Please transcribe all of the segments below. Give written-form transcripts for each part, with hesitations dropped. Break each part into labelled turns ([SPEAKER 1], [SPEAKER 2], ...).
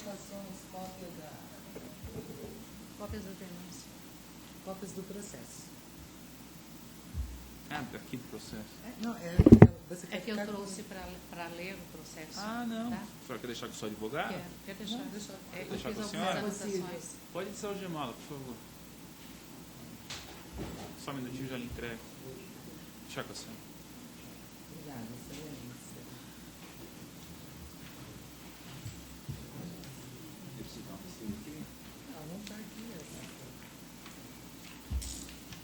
[SPEAKER 1] Participações,
[SPEAKER 2] Cópias da denúncia.
[SPEAKER 1] cópias do processo.
[SPEAKER 3] Ah, aqui do processo.
[SPEAKER 1] Não, você quer
[SPEAKER 2] É que eu
[SPEAKER 1] ficar
[SPEAKER 2] trouxe para ler o processo.
[SPEAKER 3] Ah, não.
[SPEAKER 2] Tá?
[SPEAKER 3] A senhora quer deixar com o seu advogado?
[SPEAKER 2] Quer deixar?
[SPEAKER 1] Não, deixa-
[SPEAKER 2] É, eu
[SPEAKER 3] deixar
[SPEAKER 2] fiz
[SPEAKER 3] com a
[SPEAKER 2] algumas
[SPEAKER 3] senhora?
[SPEAKER 2] anotações.
[SPEAKER 3] Pode desalgemá-la, por favor. Só um minutinho, já lhe entrego. Deixa com a senhora.
[SPEAKER 1] Obrigada, excelência.
[SPEAKER 3] Eu preciso dar uma vista aqui.
[SPEAKER 1] Não está aqui essa.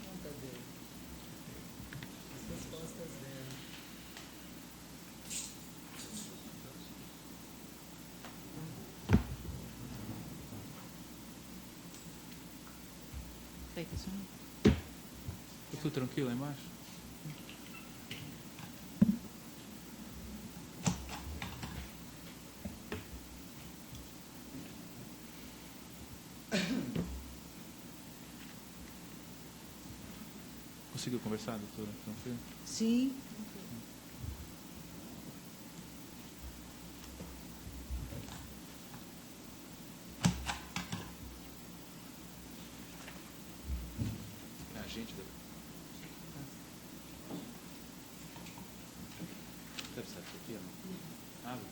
[SPEAKER 1] Não, cadê? As respostas dela.
[SPEAKER 2] Feito, senhor?
[SPEAKER 3] Tá tudo tranquilo aí embaixo? Conseguiu conversar, doutora? Tranquilo?
[SPEAKER 1] Sim.
[SPEAKER 3] É a gente da... Deve ser isso aqui, não? Água?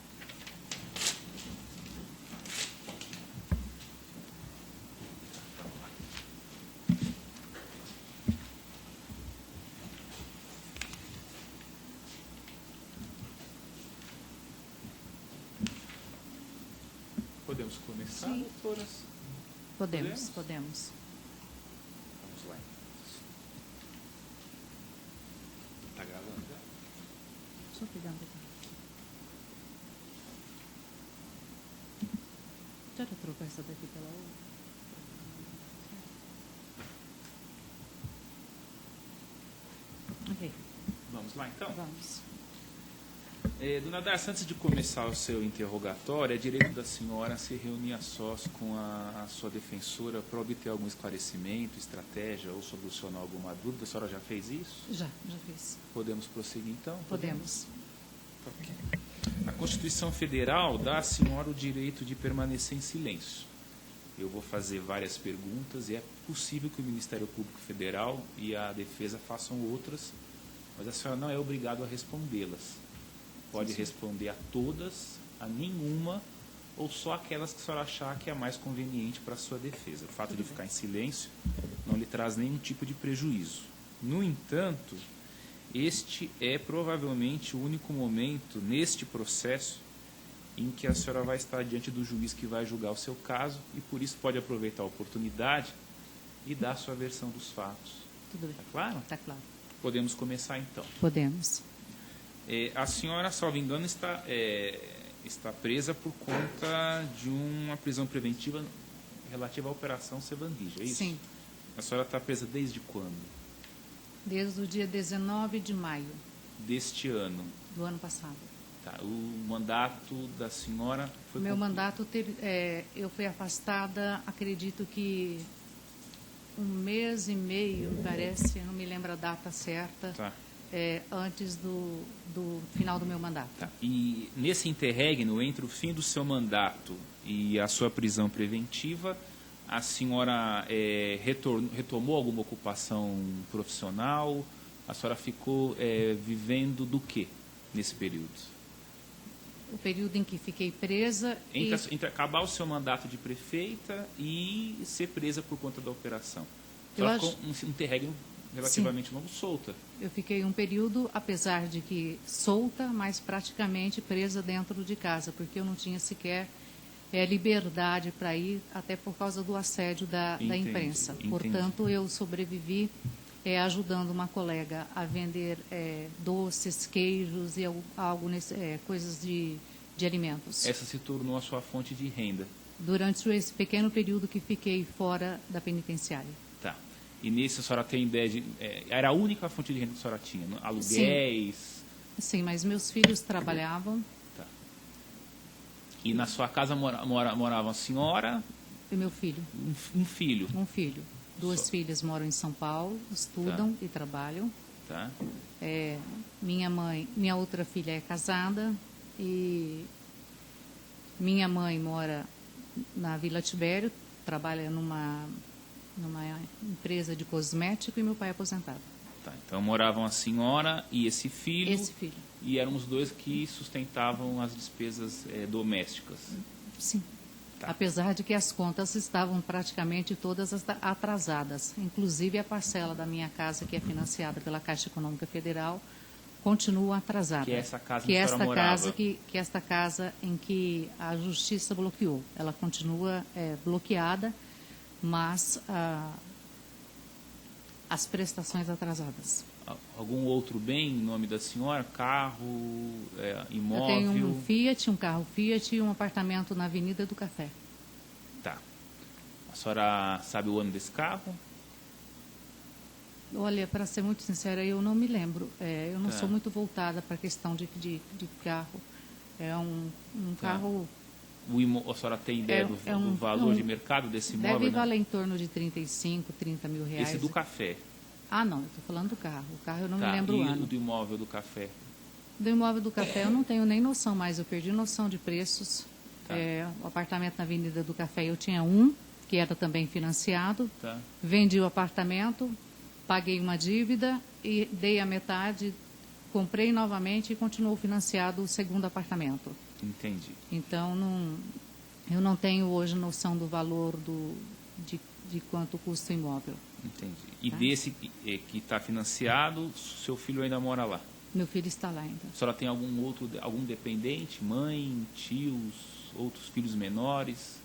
[SPEAKER 3] Podemos começar,
[SPEAKER 1] Sim.
[SPEAKER 3] doutoras?
[SPEAKER 2] Podemos.
[SPEAKER 3] Vamos lá. Tá gravando já?
[SPEAKER 2] Só pegando aqui. Já trocou essa daqui pela outra? Ok,
[SPEAKER 3] Vamos lá, então?
[SPEAKER 2] vamos.
[SPEAKER 3] Dona Darcy, antes de começar o seu interrogatório, é direito da senhora se reunir a sós com a sua defensora para obter algum esclarecimento, estratégia ou solucionar alguma dúvida. A senhora já fez isso?
[SPEAKER 2] Já fiz.
[SPEAKER 3] Podemos prosseguir, então?
[SPEAKER 2] Podemos.
[SPEAKER 3] Ok. A Constituição Federal dá à senhora o direito de permanecer em silêncio. Eu vou fazer várias perguntas e é possível que o Ministério Público Federal e a defesa façam outras, mas a senhora não é obrigada a respondê-las. Pode responder a todas, a nenhuma, ou só aquelas que a senhora achar que é a mais conveniente para a sua defesa. O fato de ficar em silêncio não lhe traz nenhum tipo de prejuízo. No entanto, este é provavelmente o único momento neste processo em que a senhora vai estar diante do juiz que vai julgar o seu caso e, por isso, pode aproveitar a oportunidade e dar a sua versão dos fatos.
[SPEAKER 2] Tudo bem.
[SPEAKER 3] Está claro?
[SPEAKER 2] Está claro.
[SPEAKER 3] Podemos começar, então.
[SPEAKER 2] Podemos.
[SPEAKER 3] A senhora, salvo engano, está presa por conta de uma prisão preventiva relativa à Operação Sevandija, é isso?
[SPEAKER 2] Sim.
[SPEAKER 3] A senhora está presa desde quando?
[SPEAKER 2] Desde o dia 19 de maio
[SPEAKER 3] Deste ano.
[SPEAKER 2] do ano passado.
[SPEAKER 3] Tá. O mandato da senhora foi...
[SPEAKER 2] Meu mandato, eu fui afastada, acredito que 1 mês e meio, parece, não me lembro a data certa,
[SPEAKER 3] Tá.
[SPEAKER 2] Antes do final do meu mandato.
[SPEAKER 3] Tá. E nesse interregno, entre o fim do seu mandato e a sua prisão preventiva, a senhora retomou alguma ocupação profissional? A senhora ficou vivendo do quê nesse período?
[SPEAKER 2] O período em que fiquei presa
[SPEAKER 3] Entre acabar o seu mandato de prefeita e ser presa por conta da operação. A
[SPEAKER 2] Eu
[SPEAKER 3] senhora
[SPEAKER 2] acho-
[SPEAKER 3] ficou um interregno relativamente longo, solta.
[SPEAKER 2] eu fiquei um período, apesar de que solta, mas praticamente presa dentro de casa, porque eu não tinha sequer liberdade para ir, até por causa do assédio da
[SPEAKER 3] Entendi,
[SPEAKER 2] imprensa.
[SPEAKER 3] entendi.
[SPEAKER 2] Portanto, eu sobrevivi ajudando uma colega a vender doces, queijos e coisas de alimentos.
[SPEAKER 3] Essa se tornou a sua fonte de renda.
[SPEAKER 2] Durante esse pequeno período que fiquei fora da penitenciária.
[SPEAKER 3] Tá. E nisso a senhora tem ideia de... era a única fonte de renda que a senhora tinha? Aluguéis?
[SPEAKER 2] Sim, mas meus filhos trabalhavam
[SPEAKER 3] Tá. E na sua casa morava a senhora,
[SPEAKER 2] e meu filho.
[SPEAKER 3] um filho?
[SPEAKER 2] Um filho. Duas
[SPEAKER 3] Só.
[SPEAKER 2] filhas moram em São Paulo, estudam e trabalham.
[SPEAKER 3] Tá.
[SPEAKER 2] Minha outra filha é casada e minha mãe mora na Vila Tibério, trabalha numa empresa de cosmético, e meu pai é aposentado.
[SPEAKER 3] Tá, então moravam a senhora e esse filho.
[SPEAKER 2] Esse filho.
[SPEAKER 3] E eram os dois que sustentavam as despesas domésticas.
[SPEAKER 2] Sim.
[SPEAKER 3] Tá.
[SPEAKER 2] Apesar de que as contas estavam praticamente todas atrasadas. Inclusive a parcela da minha casa, que é financiada pela Caixa Econômica Federal, continua atrasada.
[SPEAKER 3] Que é essa casa
[SPEAKER 2] que
[SPEAKER 3] que a
[SPEAKER 2] esta
[SPEAKER 3] senhora morava.
[SPEAKER 2] casa que esta casa em que a Justiça bloqueou. Ela continua bloqueada, mas as prestações atrasadas.
[SPEAKER 3] Algum outro bem em nome da senhora? Carro, imóvel?
[SPEAKER 2] Eu tenho um Fiat, um carro Fiat e um apartamento na Avenida do Café.
[SPEAKER 3] Tá. A senhora sabe o ano desse carro?
[SPEAKER 2] Olha, para ser muito sincera, eu não me lembro. Eu não
[SPEAKER 3] Tá.
[SPEAKER 2] sou muito voltada para a questão de carro. É um
[SPEAKER 3] Tá.
[SPEAKER 2] carro...
[SPEAKER 3] A senhora tem ideia do valor de mercado desse imóvel?
[SPEAKER 2] Deve
[SPEAKER 3] né?
[SPEAKER 2] valer em torno de 35, 30 mil reais.
[SPEAKER 3] Esse do café.
[SPEAKER 2] Ah, não, eu estou falando do carro. O carro eu não
[SPEAKER 3] Tá.
[SPEAKER 2] me lembro
[SPEAKER 3] E
[SPEAKER 2] o ano.
[SPEAKER 3] o do imóvel do café?
[SPEAKER 2] Do imóvel do Café eu não tenho nem noção mais. Eu perdi noção de preços.
[SPEAKER 3] Tá.
[SPEAKER 2] O apartamento na Avenida do Café eu tinha um, que era também financiado.
[SPEAKER 3] Tá.
[SPEAKER 2] Vendi o apartamento, paguei uma dívida e dei a metade, comprei novamente e continuou financiado o segundo apartamento.
[SPEAKER 3] Entendi.
[SPEAKER 2] Então, eu não tenho hoje noção do valor de quanto custa o imóvel.
[SPEAKER 3] Entendi. E
[SPEAKER 2] Tá.
[SPEAKER 3] desse que está financiado, seu filho ainda mora lá?
[SPEAKER 2] Meu filho está lá ainda.
[SPEAKER 3] A senhora tem algum dependente? Mãe, tios, outros filhos menores?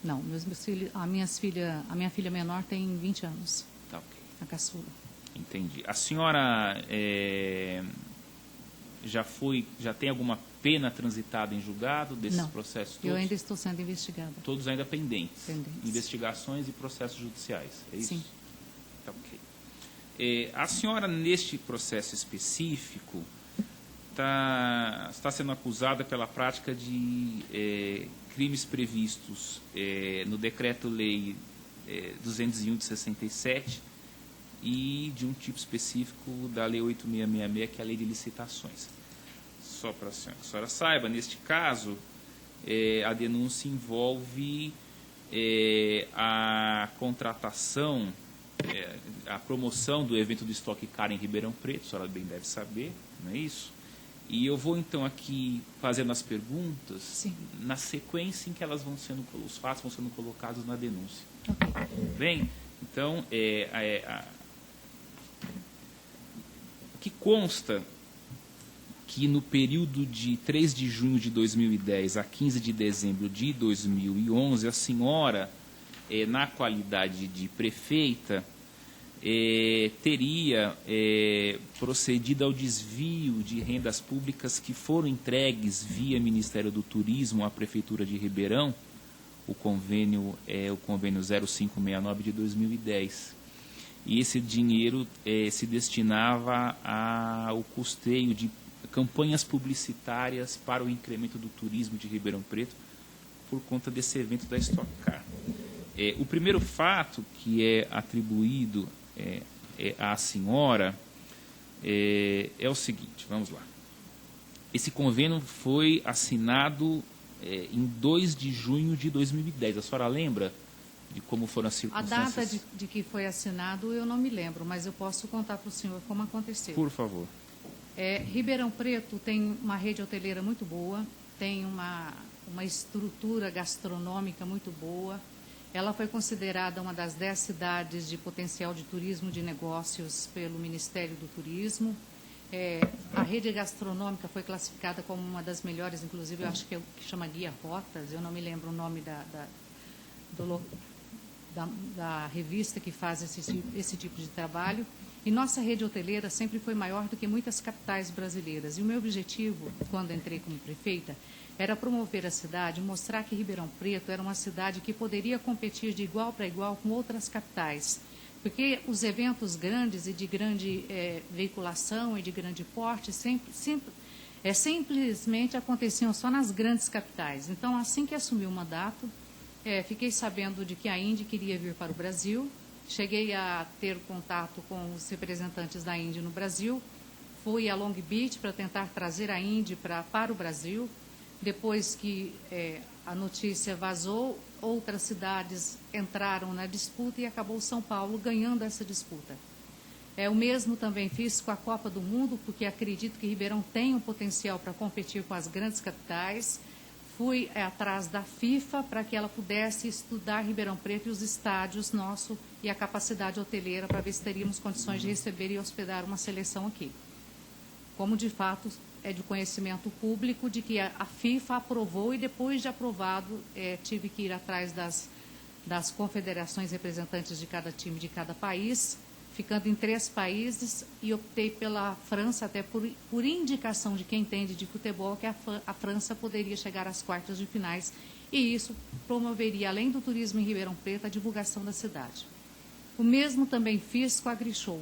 [SPEAKER 2] Não, meus filhos, a minha filha menor tem 20 anos,
[SPEAKER 3] Tá, ok.
[SPEAKER 2] a caçula.
[SPEAKER 3] Entendi. A senhora já tem alguma pena transitada em julgado desses
[SPEAKER 2] Não.
[SPEAKER 3] processos todos?
[SPEAKER 2] Eu ainda estou sendo investigada.
[SPEAKER 3] Todos ainda pendentes?
[SPEAKER 2] Pendentes.
[SPEAKER 3] Investigações e processos judiciais, é isso?
[SPEAKER 2] Sim.
[SPEAKER 3] Tá, ok. A senhora, neste processo específico, está sendo acusada pela prática de crimes previstos no Decreto-Lei 201 de 67 e de um tipo específico da Lei 8666, que é a Lei de Licitações. Só para a senhora saiba, neste caso, a denúncia envolve a contratação, a promoção do evento do Stock Car em Ribeirão Preto, a senhora bem deve saber, não é isso? E eu vou então aqui fazendo as perguntas.
[SPEAKER 2] Sim.
[SPEAKER 3] Na sequência em que os fatos vão sendo colocados na denúncia.
[SPEAKER 2] Ok.
[SPEAKER 3] Bem, então, o que consta que no período de 3 de junho de 2010 a 15 de dezembro de 2011, a senhora, na qualidade de prefeita, teria procedido ao desvio de rendas públicas que foram entregues via Ministério do Turismo à Prefeitura de Ribeirão, o convênio 0569 de 2010. E esse dinheiro se destinava ao custeio de campanhas publicitárias para o incremento do turismo de Ribeirão Preto por conta desse evento da Stock Car. O primeiro fato que é atribuído à senhora é o seguinte, vamos lá. Esse convênio foi assinado em 2 de junho de 2010. A senhora lembra de como foram as
[SPEAKER 2] A
[SPEAKER 3] circunstâncias?
[SPEAKER 2] data de que foi assinado eu não me lembro, mas eu posso contar para o senhor como aconteceu.
[SPEAKER 3] Por favor.
[SPEAKER 2] Ribeirão Preto tem uma rede hoteleira muito boa, tem uma estrutura gastronômica muito boa. Ela foi considerada uma das 10 cidades de potencial de turismo de negócios pelo Ministério do Turismo. A rede gastronômica foi classificada como uma das melhores, inclusive eu acho que chama Guia Rotas, eu não me lembro o nome da revista que faz esse tipo de trabalho. E nossa rede hoteleira sempre foi maior do que muitas capitais brasileiras. E o meu objetivo, quando entrei como prefeita, era promover a cidade, mostrar que Ribeirão Preto era uma cidade que poderia competir de igual para igual com outras capitais. Porque os eventos grandes e de grande veiculação e de grande porte simplesmente aconteciam só nas grandes capitais. Então, assim que assumi o mandato, fiquei sabendo de que a Indy queria vir para o Brasil. Cheguei a ter contato com os representantes da Indy no Brasil. Fui a Long Beach para tentar trazer a Indy para o Brasil. depois que a notícia vazou, outras cidades entraram na disputa e acabou São Paulo ganhando essa disputa. O mesmo também fiz com a Copa do Mundo, porque acredito que Ribeirão tem um potencial para competir com as grandes capitais. Fui atrás da FIFA para que ela pudesse estudar Ribeirão Preto e os estádios nossos e a capacidade hoteleira para ver se teríamos condições de receber e hospedar uma seleção aqui. Como, de fato, é de conhecimento público de que a FIFA aprovou e, depois de aprovado, tive que ir atrás das confederações representantes de cada time de cada país, ficando em 3 países, e optei pela França, até por indicação de quem entende de futebol, que a França poderia chegar às quartas de finais, e isso promoveria, além do turismo em Ribeirão Preto, a divulgação da cidade. O mesmo também fiz com a Grishow.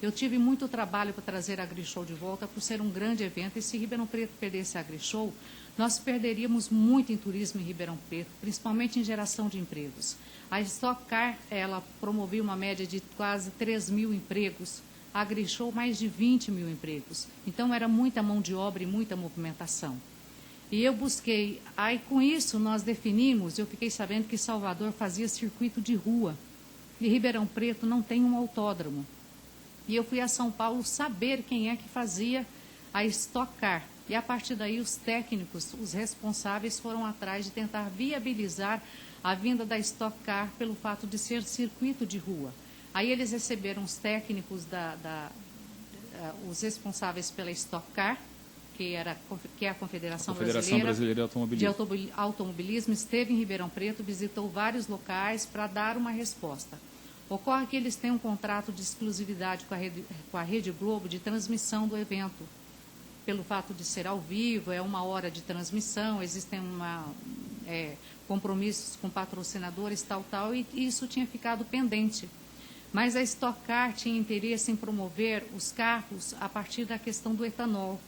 [SPEAKER 2] Eu tive muito trabalho para trazer a Grishow de volta, por ser um grande evento, e se Ribeirão Preto perdesse a Grishow, nós perderíamos muito em turismo em Ribeirão Preto, principalmente em geração de empregos. A Stock Car, ela promovia uma média de quase 3.000 empregos, a Grishow mais de 20.000 empregos. Então, era muita mão de obra e muita movimentação. E eu busquei, aí com isso nós definimos, eu fiquei sabendo que Salvador fazia circuito de rua, e Ribeirão Preto não tem um autódromo. E eu fui a São Paulo saber quem é que fazia a Stock Car. E, a partir daí, os técnicos, os responsáveis, foram atrás de tentar viabilizar a vinda da Stock Car pelo fato de ser circuito de rua. Aí eles receberam os técnicos, os responsáveis pela Stock Car, que é a Confederação
[SPEAKER 3] Brasileira
[SPEAKER 2] de Automobilismo, esteve em Ribeirão Preto, visitou vários locais para dar uma resposta. Ocorre que eles têm um contrato de exclusividade com a Rede Globo de transmissão do evento. Pelo fato de ser ao vivo, é 1 hora de transmissão, existem compromissos com patrocinadores, tal, e isso tinha ficado pendente. Mas a Stock Car tinha interesse em promover os carros a partir da questão do etanol.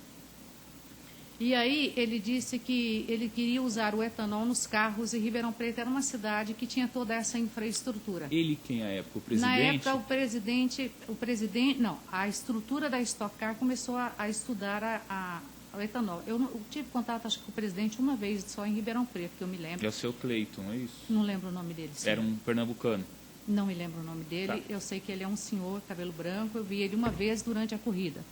[SPEAKER 2] E aí ele disse que ele queria usar o etanol nos carros, e Ribeirão Preto era uma cidade que tinha toda essa infraestrutura.
[SPEAKER 3] Ele quem à época? O presidente?
[SPEAKER 2] Na época, a estrutura da Stock Car começou a estudar o etanol. Eu tive contato, acho que com o presidente uma vez só em Ribeirão Preto, que eu me lembro.
[SPEAKER 3] É o seu Cleiton, é isso?
[SPEAKER 2] Não lembro o nome dele. Sim.
[SPEAKER 3] Era um pernambucano.
[SPEAKER 2] Não me lembro o nome dele. Tá. Eu sei que ele é um senhor, cabelo branco. Eu vi ele uma vez durante a corrida.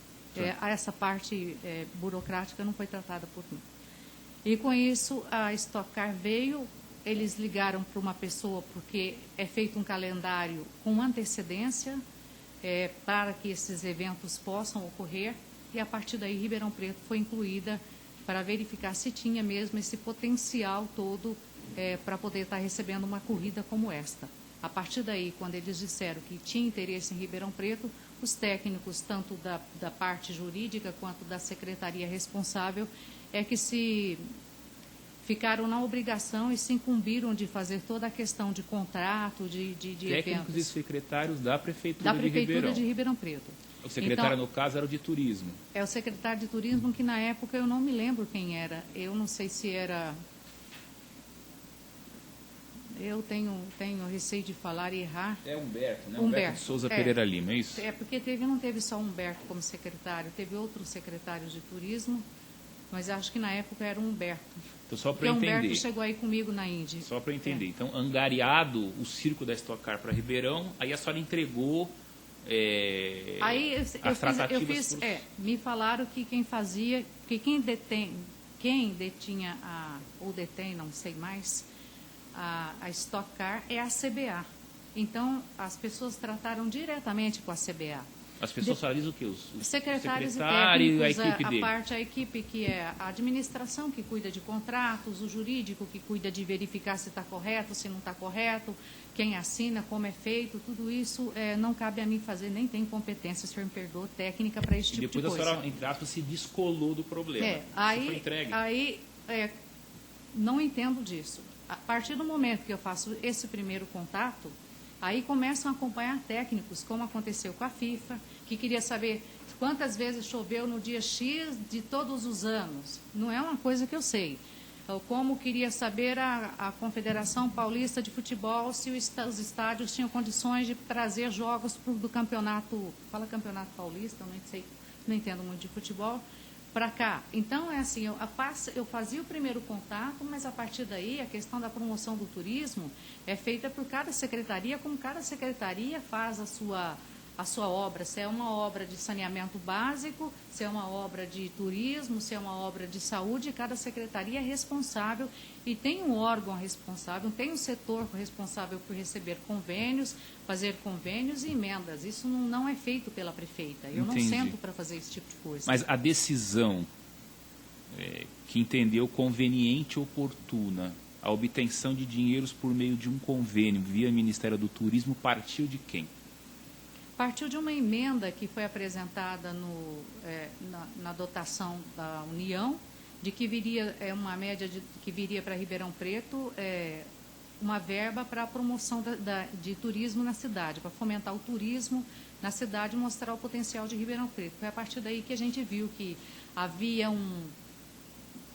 [SPEAKER 2] Essa parte burocrática não foi tratada por mim. E com isso, a Stock Car veio, eles ligaram para uma pessoa, porque é feito um calendário com antecedência para que esses eventos possam ocorrer, e a partir daí Ribeirão Preto foi incluída para verificar se tinha mesmo esse potencial todo para poder estar recebendo uma corrida como esta. A partir daí, quando eles disseram que tinha interesse em Ribeirão Preto, os técnicos, tanto da parte jurídica quanto da secretaria responsável, que se ficaram na obrigação e se incumbiram de fazer toda a questão de contrato, de
[SPEAKER 3] técnicos
[SPEAKER 2] eventos.
[SPEAKER 3] E secretários da Prefeitura,
[SPEAKER 2] da Prefeitura de Ribeirão Preto.
[SPEAKER 3] O secretário,
[SPEAKER 2] então,
[SPEAKER 3] no caso, era o de turismo.
[SPEAKER 2] É o secretário de turismo, que na época eu não me lembro quem era. Eu não sei se era... Eu tenho receio de falar e errar.
[SPEAKER 3] É Humberto, né?
[SPEAKER 2] Humberto
[SPEAKER 3] de Souza Pereira Lima, é isso?
[SPEAKER 2] Porque não teve só Humberto como secretário, teve outros secretários de turismo, mas acho que na época era o Humberto.
[SPEAKER 3] Então, só para entender.
[SPEAKER 2] Humberto chegou aí comigo na Índia.
[SPEAKER 3] Só para entender. Então, angariado o circo da Stock Car para Ribeirão, aí a senhora entregou as tratativas.
[SPEAKER 2] Me falaram que quem fazia, que quem detinha ou detém, não sei mais, a Stock Car é a CBA. Então, as pessoas trataram diretamente com a CBA.
[SPEAKER 3] As pessoas fazem o quê? Os
[SPEAKER 2] secretários e
[SPEAKER 3] técnicos,
[SPEAKER 2] a equipe que é a administração, que cuida de contratos, o jurídico, que cuida de verificar se está correto, se não está correto, quem assina, como é feito, tudo isso não cabe a mim fazer, nem tem competência, se o senhor me perdoa, técnica para esse tipo de coisa.
[SPEAKER 3] E depois a senhora, entre aspas, se descolou do problema. Foi entregue.
[SPEAKER 2] Não entendo disso. A partir do momento que eu faço esse primeiro contato, aí começam a acompanhar técnicos, como aconteceu com a FIFA, que queria saber quantas vezes choveu no dia X de todos os anos. Não é uma coisa que eu sei. Como queria saber a Confederação Paulista de Futebol se os estádios tinham condições de trazer jogos do campeonato, fala campeonato paulista, eu não sei, não entendo muito de futebol, para cá. Então, é assim, eu fazia o primeiro contato, mas a partir daí a questão da promoção do turismo é feita por cada secretaria, como cada secretaria faz a sua obra, se é uma obra de saneamento básico, se é uma obra de turismo, se é uma obra de saúde, cada secretaria é responsável e tem um órgão responsável, tem um setor responsável por receber convênios, fazer convênios e emendas. Isso não é feito pela prefeita. Eu
[SPEAKER 3] Entendi.
[SPEAKER 2] não sento para fazer esse tipo de coisa.
[SPEAKER 3] Mas a decisão que entendeu conveniente e oportuna, a obtenção de dinheiros por meio de um convênio via Ministério do Turismo, partiu de quem?
[SPEAKER 2] Partiu de uma emenda que foi apresentada na dotação da União, de que viria uma média que viria para Ribeirão Preto uma verba para a promoção de turismo na cidade, para fomentar o turismo na cidade e mostrar o potencial de Ribeirão Preto. Foi a partir daí que a gente viu que havia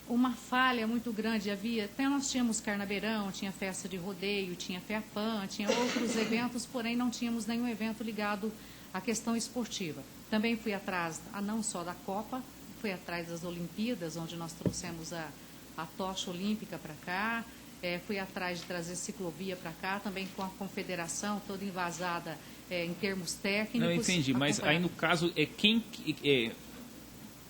[SPEAKER 2] uma falha muito grande. Até nós tínhamos Carnabeirão, tinha festa de rodeio, tinha Feapan, tinha outros eventos, porém não tínhamos nenhum evento ligado à questão esportiva. Também fui atrás, não só da Copa, fui atrás das Olimpíadas, onde nós trouxemos a tocha olímpica para cá, fui atrás de trazer ciclovia para cá, também com a confederação toda embasada em termos técnicos.
[SPEAKER 3] Não, entendi, mas aí no caso,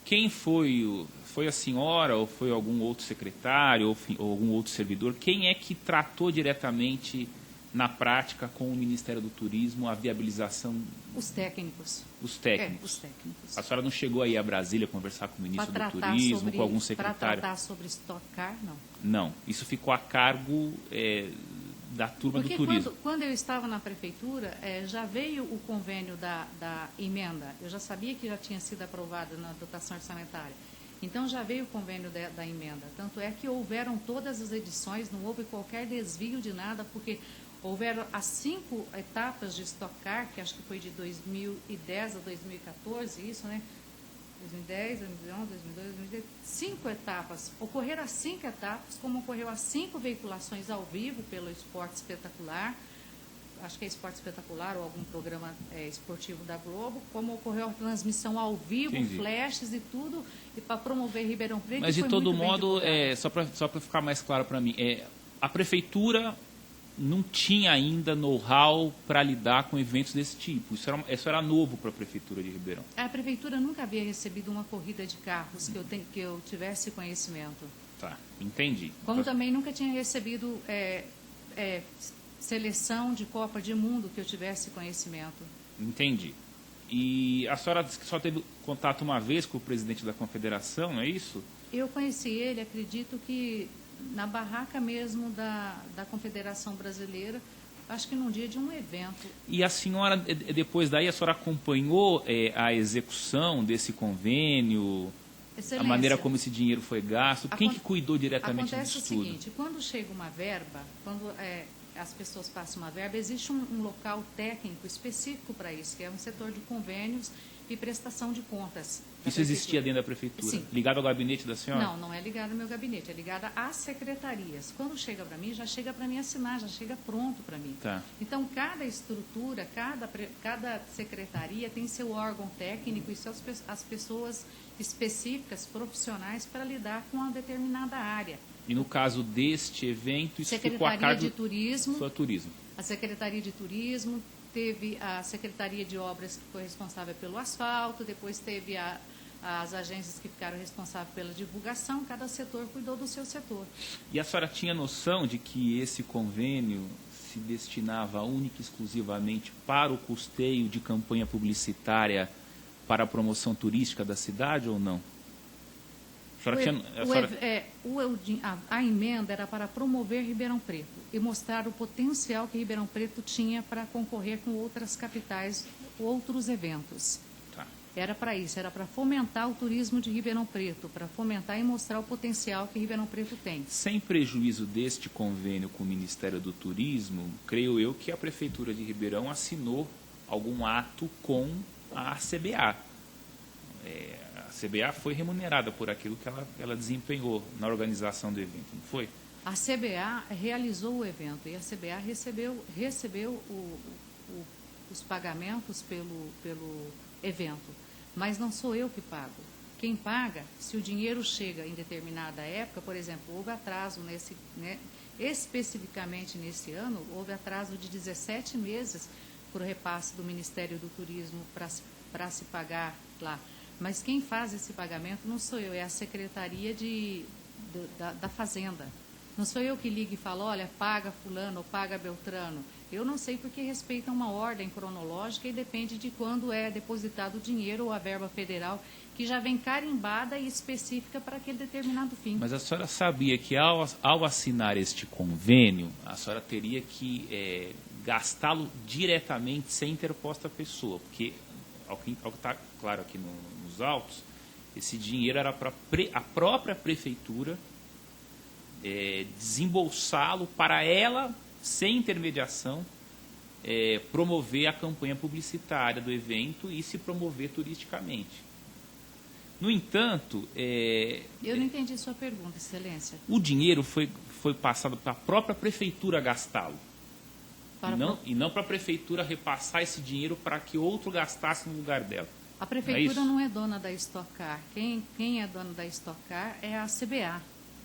[SPEAKER 3] quem foi a senhora ou foi algum outro secretário ou algum outro servidor? Quem é que tratou diretamente na prática com o Ministério do Turismo a viabilização?
[SPEAKER 2] Os técnicos.
[SPEAKER 3] Os técnicos.
[SPEAKER 2] Os técnicos.
[SPEAKER 3] A senhora não chegou aí a Brasília conversar com o ministro do Turismo, com algum secretário?
[SPEAKER 2] Para tratar sobre Stock Car, não.
[SPEAKER 3] Não, isso ficou a cargo da turma do turismo.
[SPEAKER 2] Quando eu estava na prefeitura, já veio o convênio da emenda. Eu já sabia que já tinha sido aprovado na dotação orçamentária. Então, já veio o convênio da emenda. Tanto é que houveram todas as edições, não houve qualquer desvio de nada, porque houveram as 5 etapas de Stock Car, que acho que foi de 2010 a 2014, isso, né? 2010, 2011, 2012, 2013, 5 etapas. Ocorreram as 5 etapas, como ocorreu as 5 veiculações ao vivo pelo Esporte Espetacular, acho que é Esporte Espetacular ou algum programa esportivo da Globo, como ocorreu a transmissão ao vivo,
[SPEAKER 3] Entendi.
[SPEAKER 2] Flashes e tudo, e para promover Ribeirão Preto.
[SPEAKER 3] Mas, de todo modo, só para ficar mais claro para mim, a prefeitura não tinha ainda know-how para lidar com eventos desse tipo. Isso era novo para a prefeitura de Ribeirão.
[SPEAKER 2] A prefeitura nunca havia recebido uma corrida de carros que eu tivesse conhecimento.
[SPEAKER 3] Tá, entendi.
[SPEAKER 2] Como também nunca tinha recebido seleção de Copa de Mundo que eu tivesse conhecimento.
[SPEAKER 3] Entendi. E a senhora disse que só teve contato uma vez com o presidente da confederação, não é isso?
[SPEAKER 2] Eu conheci ele, acredito que na barraca mesmo da Confederação Brasileira, acho que num dia de um evento.
[SPEAKER 3] E a senhora, depois daí, a senhora acompanhou a execução desse convênio,
[SPEAKER 2] Excelência,
[SPEAKER 3] a maneira como esse dinheiro foi gasto? Quem que cuidou diretamente
[SPEAKER 2] acontece
[SPEAKER 3] disso tudo?
[SPEAKER 2] o seguinte, quando chega uma verba, quando as pessoas passam uma verba, existe um local técnico específico para isso, que é um setor de convênios e prestação de contas.
[SPEAKER 3] Isso existia dentro da prefeitura?
[SPEAKER 2] Sim.
[SPEAKER 3] Ligado ao gabinete da senhora?
[SPEAKER 2] Não, não é ligado ao meu gabinete, é ligado às secretarias. Quando chega para mim, já chega para mim assinar, já chega pronto para mim.
[SPEAKER 3] Tá.
[SPEAKER 2] Então, cada estrutura, cada secretaria tem seu órgão técnico e as pessoas específicas, profissionais, para lidar com uma determinada área.
[SPEAKER 3] E no caso deste evento, isso ficou a
[SPEAKER 2] Secretaria
[SPEAKER 3] cargo
[SPEAKER 2] de Turismo,
[SPEAKER 3] do turismo.
[SPEAKER 2] a Secretaria de Turismo, teve a Secretaria de Obras, que foi responsável pelo asfalto, depois teve as agências que ficaram responsáveis pela divulgação, cada setor cuidou do seu setor.
[SPEAKER 3] E a senhora tinha noção de que esse convênio se destinava única e exclusivamente para o custeio de campanha publicitária para a promoção turística da cidade ou não?
[SPEAKER 2] A emenda era para promover Ribeirão Preto e mostrar o potencial que Ribeirão Preto tinha para concorrer com outras capitais, outros eventos.
[SPEAKER 3] Tá.
[SPEAKER 2] Era para isso, era para fomentar o turismo de Ribeirão Preto, para fomentar e mostrar o potencial que Ribeirão Preto tem.
[SPEAKER 3] Sem prejuízo deste convênio com o Ministério do Turismo, creio eu que a Prefeitura de Ribeirão assinou algum ato com a CBA. A CBA foi remunerada por aquilo que ela desempenhou na organização do evento, não foi?
[SPEAKER 2] A CBA realizou o evento e a CBA recebeu os pagamentos pelo evento, mas não sou eu que pago. quem paga, se o dinheiro chega em determinada época, por exemplo, houve atraso especificamente nesse ano, houve atraso de 17 meses por repasse do Ministério do Turismo para se pagar lá. Mas quem faz esse pagamento não sou eu, é a Secretaria da Fazenda. Não sou eu que ligo e falo, olha, paga fulano ou paga Beltrano. Eu não sei porque respeita uma ordem cronológica e depende de quando é depositado o dinheiro ou a verba federal, que já vem carimbada e específica para aquele determinado fim.
[SPEAKER 3] Mas a senhora sabia que ao assinar este convênio, a senhora teria que gastá-lo diretamente sem interposta pessoa, porque, ao que está claro aqui nos autos, esse dinheiro era para a própria prefeitura desembolsá-lo para ela, sem intermediação, promover a campanha publicitária do evento e se promover turisticamente. No entanto...
[SPEAKER 2] Eu não entendi sua pergunta, Excelência.
[SPEAKER 3] O dinheiro foi passado para a própria prefeitura gastá-lo. E não para a prefeitura repassar esse dinheiro para que outro gastasse no lugar dela.
[SPEAKER 2] A prefeitura não é dona da Stock Car. Quem é dona da Stock Car é a CBA.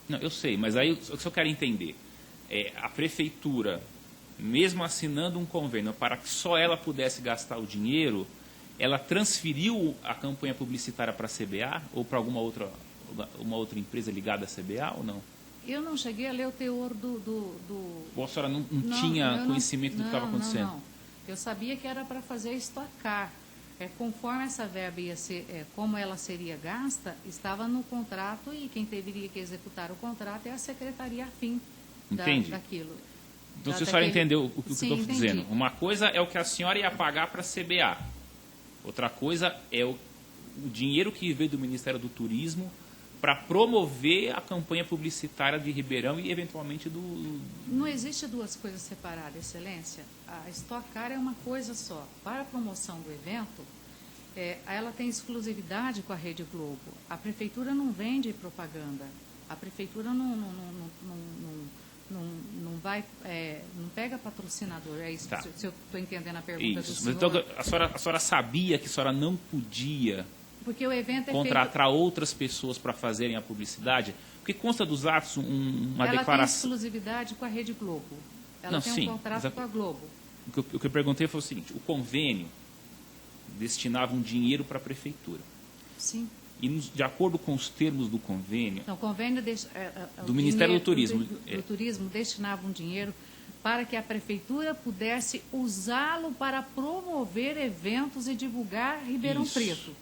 [SPEAKER 3] Não, eu sei, mas aí o que eu quero entender a prefeitura, mesmo assinando um convênio para que só ela pudesse gastar o dinheiro, ela transferiu a campanha publicitária para a CBA ou para uma outra empresa ligada à CBA ou não?
[SPEAKER 2] Eu não cheguei a ler o teor
[SPEAKER 3] Ou a senhora não tinha conhecimento do que estava acontecendo?
[SPEAKER 2] Não. Eu sabia que era para fazer Stock Car. Conforme essa verba ia ser, como ela seria gasta, estava no contrato e quem deveria que executar o contrato é a secretaria afim daquilo.
[SPEAKER 3] Então, se a senhora entendeu o que eu estou dizendo, uma coisa é o que a senhora ia pagar para a CBA, outra coisa é o dinheiro que veio do Ministério do Turismo para promover a campanha publicitária de Ribeirão e, eventualmente,
[SPEAKER 2] Não existe duas coisas separadas, Excelência. A Stock Car é uma coisa só. Para a promoção do evento, ela tem exclusividade com a Rede Globo. A Prefeitura não vende propaganda. A Prefeitura não pega patrocinador. É isso,
[SPEAKER 3] tá.
[SPEAKER 2] Se eu estou entendendo a pergunta do senhor.
[SPEAKER 3] Então, a senhora sabia que a senhora não podia...
[SPEAKER 2] Porque o evento é
[SPEAKER 3] contratar outras pessoas para fazerem a publicidade? Porque consta dos atos uma declaração...
[SPEAKER 2] Ela tem exclusividade com a Rede Globo. Ela tem um contrato com a Globo.
[SPEAKER 3] O que eu perguntei foi o seguinte, o convênio destinava um dinheiro para a prefeitura.
[SPEAKER 2] Sim.
[SPEAKER 3] E, de acordo com os termos do convênio...
[SPEAKER 2] Então, o convênio
[SPEAKER 3] do Ministério do Turismo...
[SPEAKER 2] Do Turismo destinava um dinheiro para que a prefeitura pudesse usá-lo para promover eventos e divulgar Ribeirão Preto.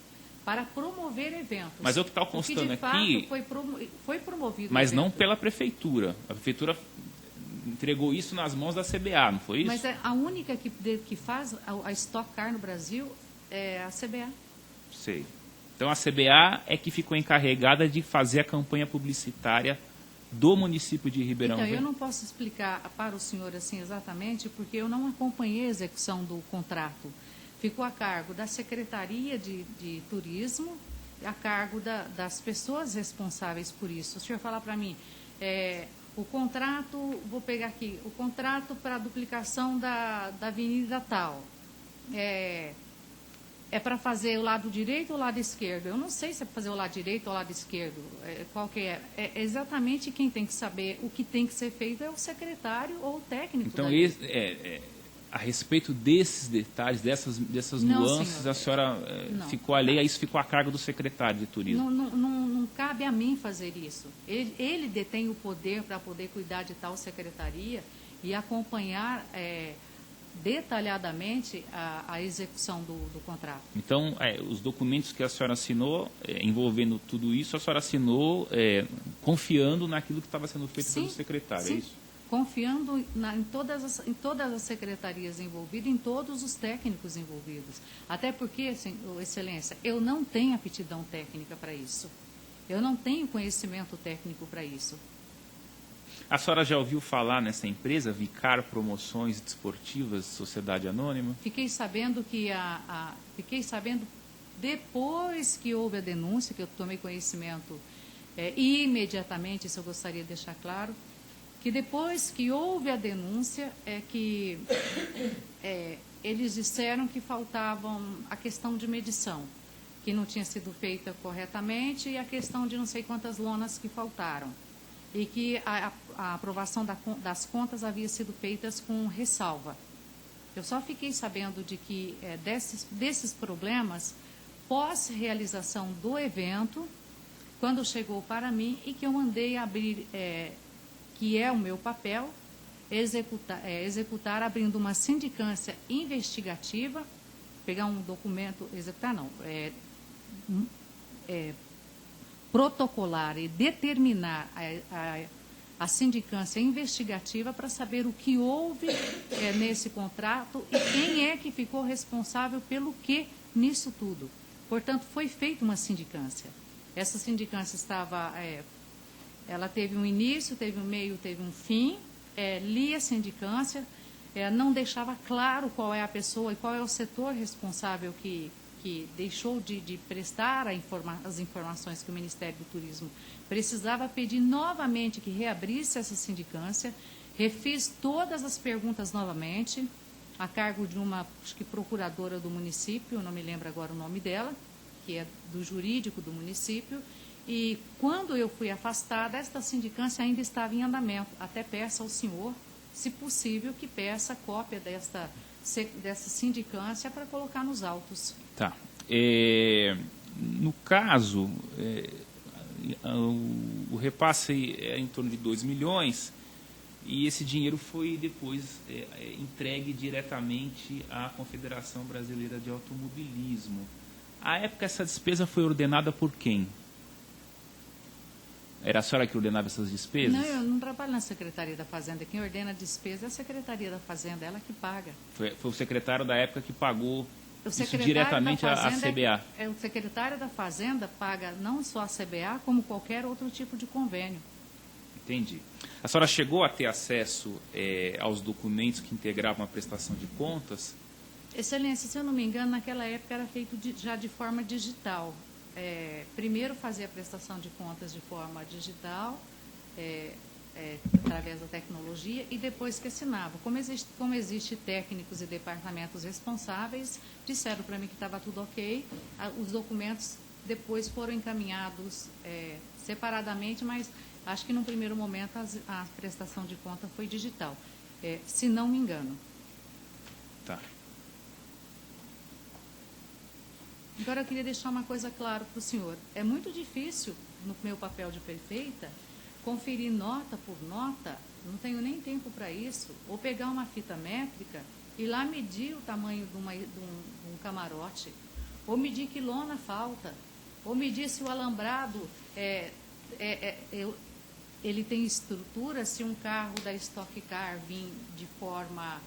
[SPEAKER 2] Para promover eventos.
[SPEAKER 3] Mas é o que está constando
[SPEAKER 2] aqui... Foi promovido.
[SPEAKER 3] Mas não pela prefeitura. A prefeitura entregou isso nas mãos da CBA, não foi isso?
[SPEAKER 2] Mas a única que faz a Stock Car no Brasil é a CBA.
[SPEAKER 3] Sei. Então a CBA é que ficou encarregada de fazer a campanha publicitária do município de Ribeirão Preto.
[SPEAKER 2] Então, eu não posso explicar para o senhor assim exatamente, porque eu não acompanhei a execução do contrato. Ficou a cargo da Secretaria de Turismo, a cargo das pessoas responsáveis por isso. O senhor falar para mim, o contrato, vou pegar aqui, o contrato para a duplicação da avenida tal, é para fazer o lado direito ou o lado esquerdo? Eu não sei se é para fazer o lado direito ou o lado esquerdo, qual que é. Exatamente quem tem que saber o que tem que ser feito é o secretário ou o técnico.
[SPEAKER 3] Então, a respeito desses detalhes, dessas nuances, senhor, a senhora ficou alheia, isso ficou a cargo do secretário de Turismo?
[SPEAKER 2] Não cabe a mim fazer isso. Ele detém o poder para poder cuidar de tal secretaria e acompanhar detalhadamente a execução do contrato.
[SPEAKER 3] Então, os documentos que a senhora assinou, envolvendo tudo isso, a senhora assinou confiando naquilo que estava sendo feito pelo secretário,
[SPEAKER 2] sim.
[SPEAKER 3] É isso?
[SPEAKER 2] Confiando em todas as secretarias envolvidas, em todos os técnicos envolvidos. Até porque, Excelência, eu não tenho aptidão técnica para isso. Eu não tenho conhecimento técnico para isso.
[SPEAKER 3] A senhora já ouviu falar nessa empresa, Vicar Promoções Desportivas, Sociedade Anônima?
[SPEAKER 2] Fiquei sabendo depois que houve a denúncia, que eu tomei conhecimento imediatamente, isso eu gostaria de deixar claro, que depois que houve a denúncia, eles disseram que faltavam a questão de medição. que não tinha sido feita corretamente, e a questão de não sei quantas lonas que faltaram. E que a aprovação das contas havia sido feita com ressalva. Eu só fiquei sabendo de que desses problemas pós-realização do evento, quando chegou para mim, e que eu mandei abrir, que é o meu papel, executar abrindo uma sindicância investigativa, pegar um documento, executar não, protocolar e determinar a sindicância investigativa para saber o que houve nesse contrato e quem é que ficou responsável pelo que nisso tudo. Portanto, foi feita uma sindicância. Essa sindicância ela teve um início, teve um meio, teve um fim. Li a sindicância, não deixava claro qual é a pessoa e qual é o setor responsável que deixou de prestar as informações que o Ministério do Turismo precisava. Pedir novamente que reabrisse essa sindicância, refiz todas as perguntas novamente, a cargo de uma, acho que procuradora do município, não me lembro agora o nome dela, que é do jurídico do município, e quando eu fui afastada, esta sindicância ainda estava em andamento. Até peço ao senhor, se possível, que peça cópia dessa sindicância para colocar nos autos.
[SPEAKER 3] Tá. No caso, o repasse é em torno de 2 milhões e esse dinheiro foi depois entregue diretamente à Confederação Brasileira de Automobilismo. À época, essa despesa foi ordenada por quem? Era a senhora que ordenava essas despesas?
[SPEAKER 2] Não, eu não trabalho na Secretaria da Fazenda. Quem ordena a despesa é a Secretaria da Fazenda, ela que paga.
[SPEAKER 3] Foi o secretário da época que pagou isso
[SPEAKER 2] secretário
[SPEAKER 3] diretamente à CBA?
[SPEAKER 2] O secretário da Fazenda paga não só a CBA, como qualquer outro tipo de convênio.
[SPEAKER 3] Entendi. A senhora chegou a ter acesso aos documentos que integravam a prestação de contas?
[SPEAKER 2] Excelência, se eu não me engano, naquela época era feito já de forma digital. Primeiro fazia a prestação de contas de forma digital, através da tecnologia, e depois que assinava. Como existe técnicos e departamentos responsáveis, disseram para mim que estava tudo ok. Os documentos depois foram encaminhados separadamente, mas acho que no primeiro momento a prestação de conta foi digital, se não me engano.
[SPEAKER 3] Tá.
[SPEAKER 2] Agora, eu queria deixar uma coisa clara para o senhor. É muito difícil, no meu papel de prefeita, conferir nota por nota, não tenho nem tempo para isso, ou pegar uma fita métrica e lá medir o tamanho de um camarote, ou medir que lona falta, ou medir se o alambrado ele tem estrutura, se um carro da Stock Car vir de forma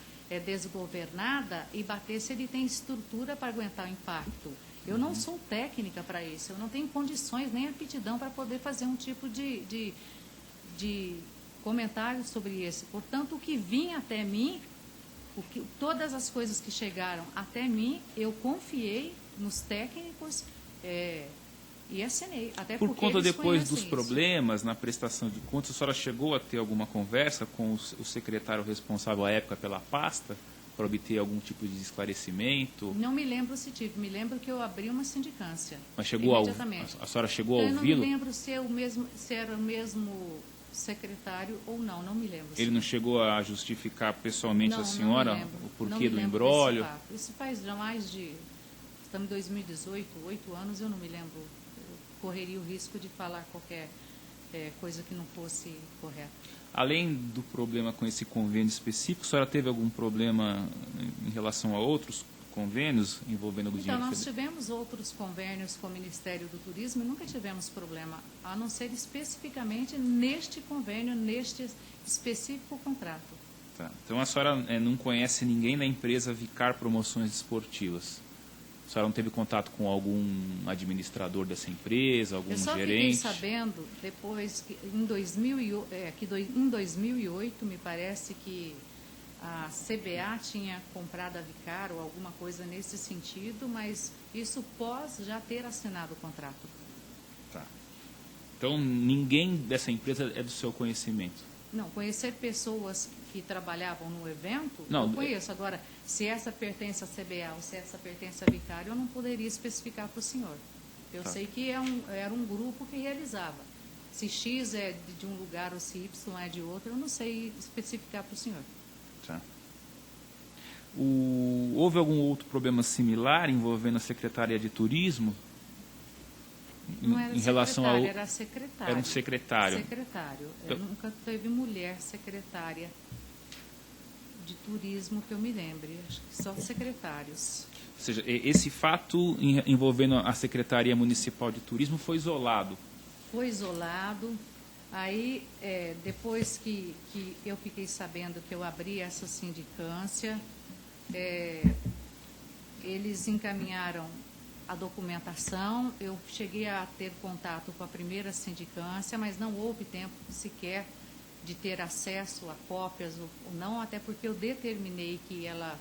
[SPEAKER 2] desgovernada e bater se ele tem estrutura para aguentar o impacto. Eu não sou técnica para isso, eu não tenho condições nem aptidão para poder fazer um tipo de comentário sobre isso. Portanto, o que vinha até mim, todas as coisas que chegaram até mim, eu confiei nos técnicos e assinei. Até
[SPEAKER 3] por conta depois dos
[SPEAKER 2] isso.
[SPEAKER 3] problemas na prestação de contas, a senhora chegou a ter alguma conversa com o secretário responsável à época pela pasta, para obter algum tipo de esclarecimento?
[SPEAKER 2] Não me lembro se tive, me lembro que eu abri uma sindicância.
[SPEAKER 3] Mas chegou a senhora chegou a ouvi-lo?
[SPEAKER 2] Eu não me lembro se era o mesmo secretário ou não me lembro.
[SPEAKER 3] Ele não chegou a justificar pessoalmente a senhora o porquê do
[SPEAKER 2] imbróglio? Isso faz já mais de... Estamos em 2018, 8 anos, eu não me lembro. Eu correria o risco de falar qualquer coisa que não fosse correta.
[SPEAKER 3] Além do problema com esse convênio específico, a senhora teve algum problema em relação a outros convênios envolvendo o dinheiro?
[SPEAKER 2] Então, nós tivemos outros convênios com o Ministério do Turismo e nunca tivemos problema, a não ser especificamente neste convênio, neste específico contrato.
[SPEAKER 3] Tá. Então, a senhora não conhece ninguém da empresa Vicar Promoções Esportivas? A senhora não teve contato com algum administrador dessa empresa, algum gerente?
[SPEAKER 2] Eu só fiquei sabendo depois que em 2008, me parece que a CBA tinha comprado a Vicar ou alguma coisa nesse sentido, mas isso pós já ter assinado o contrato.
[SPEAKER 3] Tá. Então, ninguém dessa empresa é do seu conhecimento?
[SPEAKER 2] Não, conhecer pessoas que trabalhavam no evento,
[SPEAKER 3] Não,
[SPEAKER 2] eu conheço. Agora, se essa pertence à CBA ou se essa pertence à Vicário, eu não poderia especificar para o senhor. Eu
[SPEAKER 3] Tá.
[SPEAKER 2] sei que era um grupo que realizava. Se X é de um lugar ou se Y é de outro, eu não sei especificar para o senhor.
[SPEAKER 3] Tá. Houve algum outro problema similar envolvendo a Secretaria de Turismo?
[SPEAKER 2] Não era
[SPEAKER 3] em relação
[SPEAKER 2] secretário,
[SPEAKER 3] ao...
[SPEAKER 2] era secretário.
[SPEAKER 3] Era um secretário.
[SPEAKER 2] Secretário.
[SPEAKER 3] Então-
[SPEAKER 2] Nunca teve mulher secretária de turismo que eu me lembre. Acho que só secretários.
[SPEAKER 3] Ou seja, esse fato envolvendo a Secretaria Municipal de Turismo foi isolado.
[SPEAKER 2] Foi isolado. Aí, depois que eu fiquei sabendo que eu abri essa sindicância, eles encaminharam a documentação. Eu cheguei a ter contato com a primeira sindicância, mas não houve tempo sequer de ter acesso a cópias ou não, até porque eu determinei que ela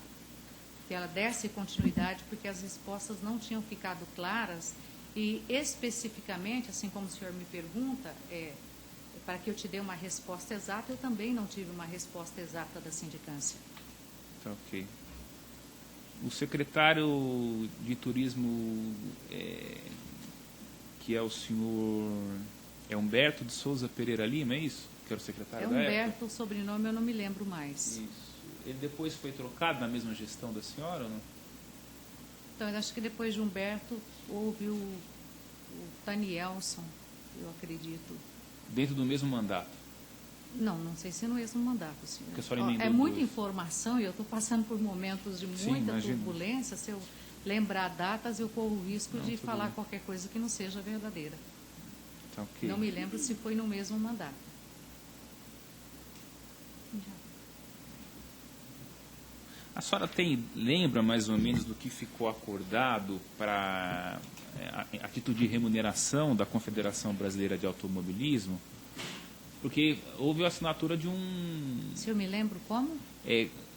[SPEAKER 2] desse continuidade, porque as respostas não tinham ficado claras e especificamente, assim como o senhor me pergunta, para que eu te dê uma resposta exata, eu também não tive uma resposta exata da sindicância.
[SPEAKER 3] Tá, ok. O secretário de Turismo, que é o senhor Humberto de Souza Pereira Lima, é isso? Que era o secretário da época?
[SPEAKER 2] Humberto, o sobrenome eu não me lembro mais.
[SPEAKER 3] Isso. Ele depois foi trocado na mesma gestão da senhora ou não?
[SPEAKER 2] Então, eu acho que depois de Humberto houve o Tanielson, eu acredito.
[SPEAKER 3] Dentro do mesmo mandato?
[SPEAKER 2] Não sei se no mesmo mandato, senhor.
[SPEAKER 3] Porque a senhora
[SPEAKER 2] Ó,
[SPEAKER 3] emendou
[SPEAKER 2] é muita
[SPEAKER 3] duas.
[SPEAKER 2] informação e eu estou passando por momentos de
[SPEAKER 3] Sim,
[SPEAKER 2] muita
[SPEAKER 3] imagino.
[SPEAKER 2] turbulência. Se eu lembrar datas, eu corro o risco
[SPEAKER 3] Não,
[SPEAKER 2] de
[SPEAKER 3] tudo
[SPEAKER 2] falar
[SPEAKER 3] bem.
[SPEAKER 2] qualquer coisa que não seja verdadeira.
[SPEAKER 3] Tá, ok.
[SPEAKER 2] Não me lembro se foi no mesmo mandato.
[SPEAKER 3] A senhora lembra mais ou menos do que ficou acordado para a título de remuneração da Confederação Brasileira de Automobilismo? Porque houve a assinatura de
[SPEAKER 2] Se eu me lembro como?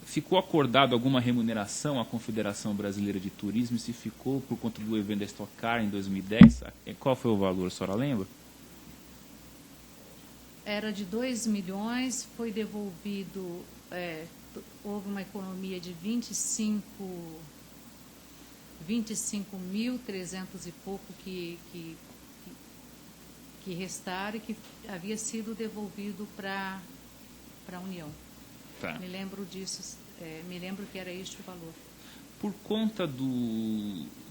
[SPEAKER 3] ficou acordado alguma remuneração à Confederação Brasileira de Turismo? E se ficou por conta do evento da Stock Car em 2010, qual foi o valor, a senhora lembra?
[SPEAKER 2] Era de 2 milhões, foi devolvido, houve uma economia de 25.300 e pouco que restaram e que havia sido devolvido para a União.
[SPEAKER 3] Tá.
[SPEAKER 2] Me lembro disso, me lembro que era este o valor.
[SPEAKER 3] Por conta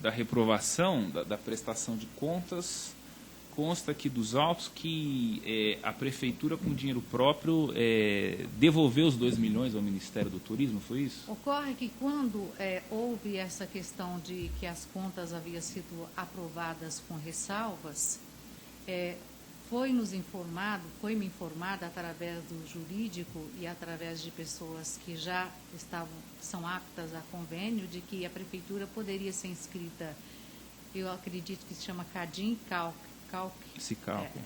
[SPEAKER 3] da reprovação da prestação de contas, consta aqui dos autos que a Prefeitura, com dinheiro próprio, devolveu os 2 milhões ao Ministério do Turismo, foi isso?
[SPEAKER 2] Ocorre que quando houve essa questão de que as contas haviam sido aprovadas com ressalvas, foi-me informado através do jurídico e através de pessoas que já são aptas a convênio, de que a Prefeitura poderia ser inscrita, eu acredito que se chama CADIM Calc.
[SPEAKER 3] Esse cálculo.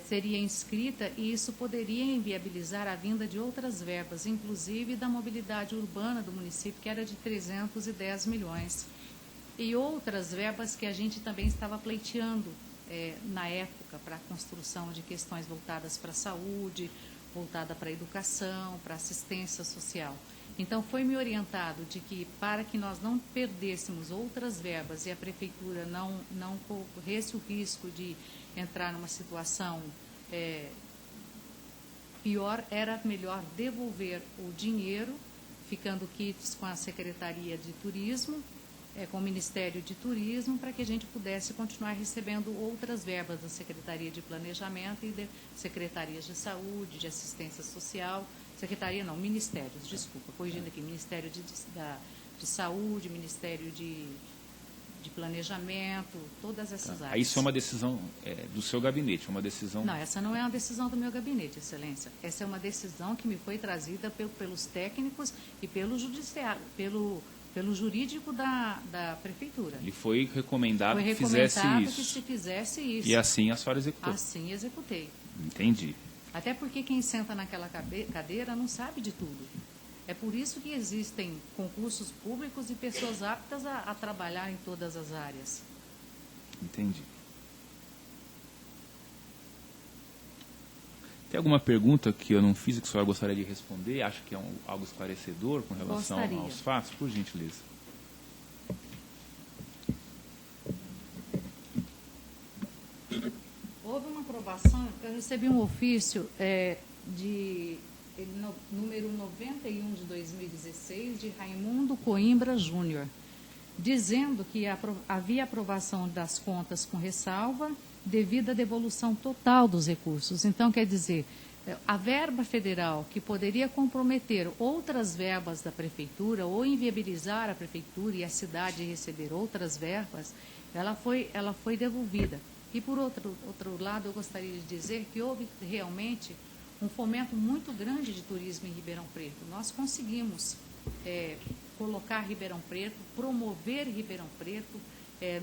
[SPEAKER 2] Seria inscrita e isso poderia inviabilizar a vinda de outras verbas, inclusive da mobilidade urbana do município, que era de 310 milhões. E outras verbas que a gente também estava pleiteando na época para a construção de questões voltadas para a saúde, voltada para a educação, para a assistência social. Então, foi-me orientado de que, para que nós não perdêssemos outras verbas e a Prefeitura não corresse o risco de entrar numa situação pior, era melhor devolver o dinheiro, ficando quites com a Secretaria de Turismo, com o Ministério de Turismo, para que a gente pudesse continuar recebendo outras verbas da Secretaria de Planejamento e de Secretarias de Saúde, de Assistência Social. Secretaria não, Ministérios, desculpa, corrigindo aqui, Ministério de Saúde, Ministério de Planejamento, todas essas áreas.
[SPEAKER 3] Isso é uma decisão do seu gabinete, uma decisão...
[SPEAKER 2] Não, essa não é uma decisão do meu gabinete, Excelência. Essa é uma decisão que me foi trazida pelos técnicos e pelo judiciário, pelo jurídico da Prefeitura.
[SPEAKER 3] Ele foi recomendado,
[SPEAKER 2] Foi
[SPEAKER 3] que fizesse
[SPEAKER 2] recomendado
[SPEAKER 3] isso.
[SPEAKER 2] que se fizesse isso.
[SPEAKER 3] E assim a senhora executou.
[SPEAKER 2] Assim executei.
[SPEAKER 3] Entendi.
[SPEAKER 2] Até porque quem senta naquela cadeira não sabe de tudo. É por isso que existem concursos públicos e pessoas aptas a trabalhar em todas as áreas.
[SPEAKER 3] Entendi. Tem alguma pergunta que eu não fiz e que a senhora gostaria de responder? Acho que é algo esclarecedor com relação
[SPEAKER 2] Gostaria.
[SPEAKER 3] aos fatos? Por gentileza.
[SPEAKER 2] Houve uma aprovação, eu recebi um ofício número 91 de 2016, de Raimundo Coimbra Júnior, dizendo que havia aprovação das contas com ressalva devido à devolução total dos recursos. Então, quer dizer, a verba federal que poderia comprometer outras verbas da prefeitura ou inviabilizar a prefeitura e a cidade receber outras verbas, ela foi devolvida. E, por outro lado, eu gostaria de dizer que houve realmente um fomento muito grande de turismo em Ribeirão Preto. Nós conseguimos colocar Ribeirão Preto, promover Ribeirão Preto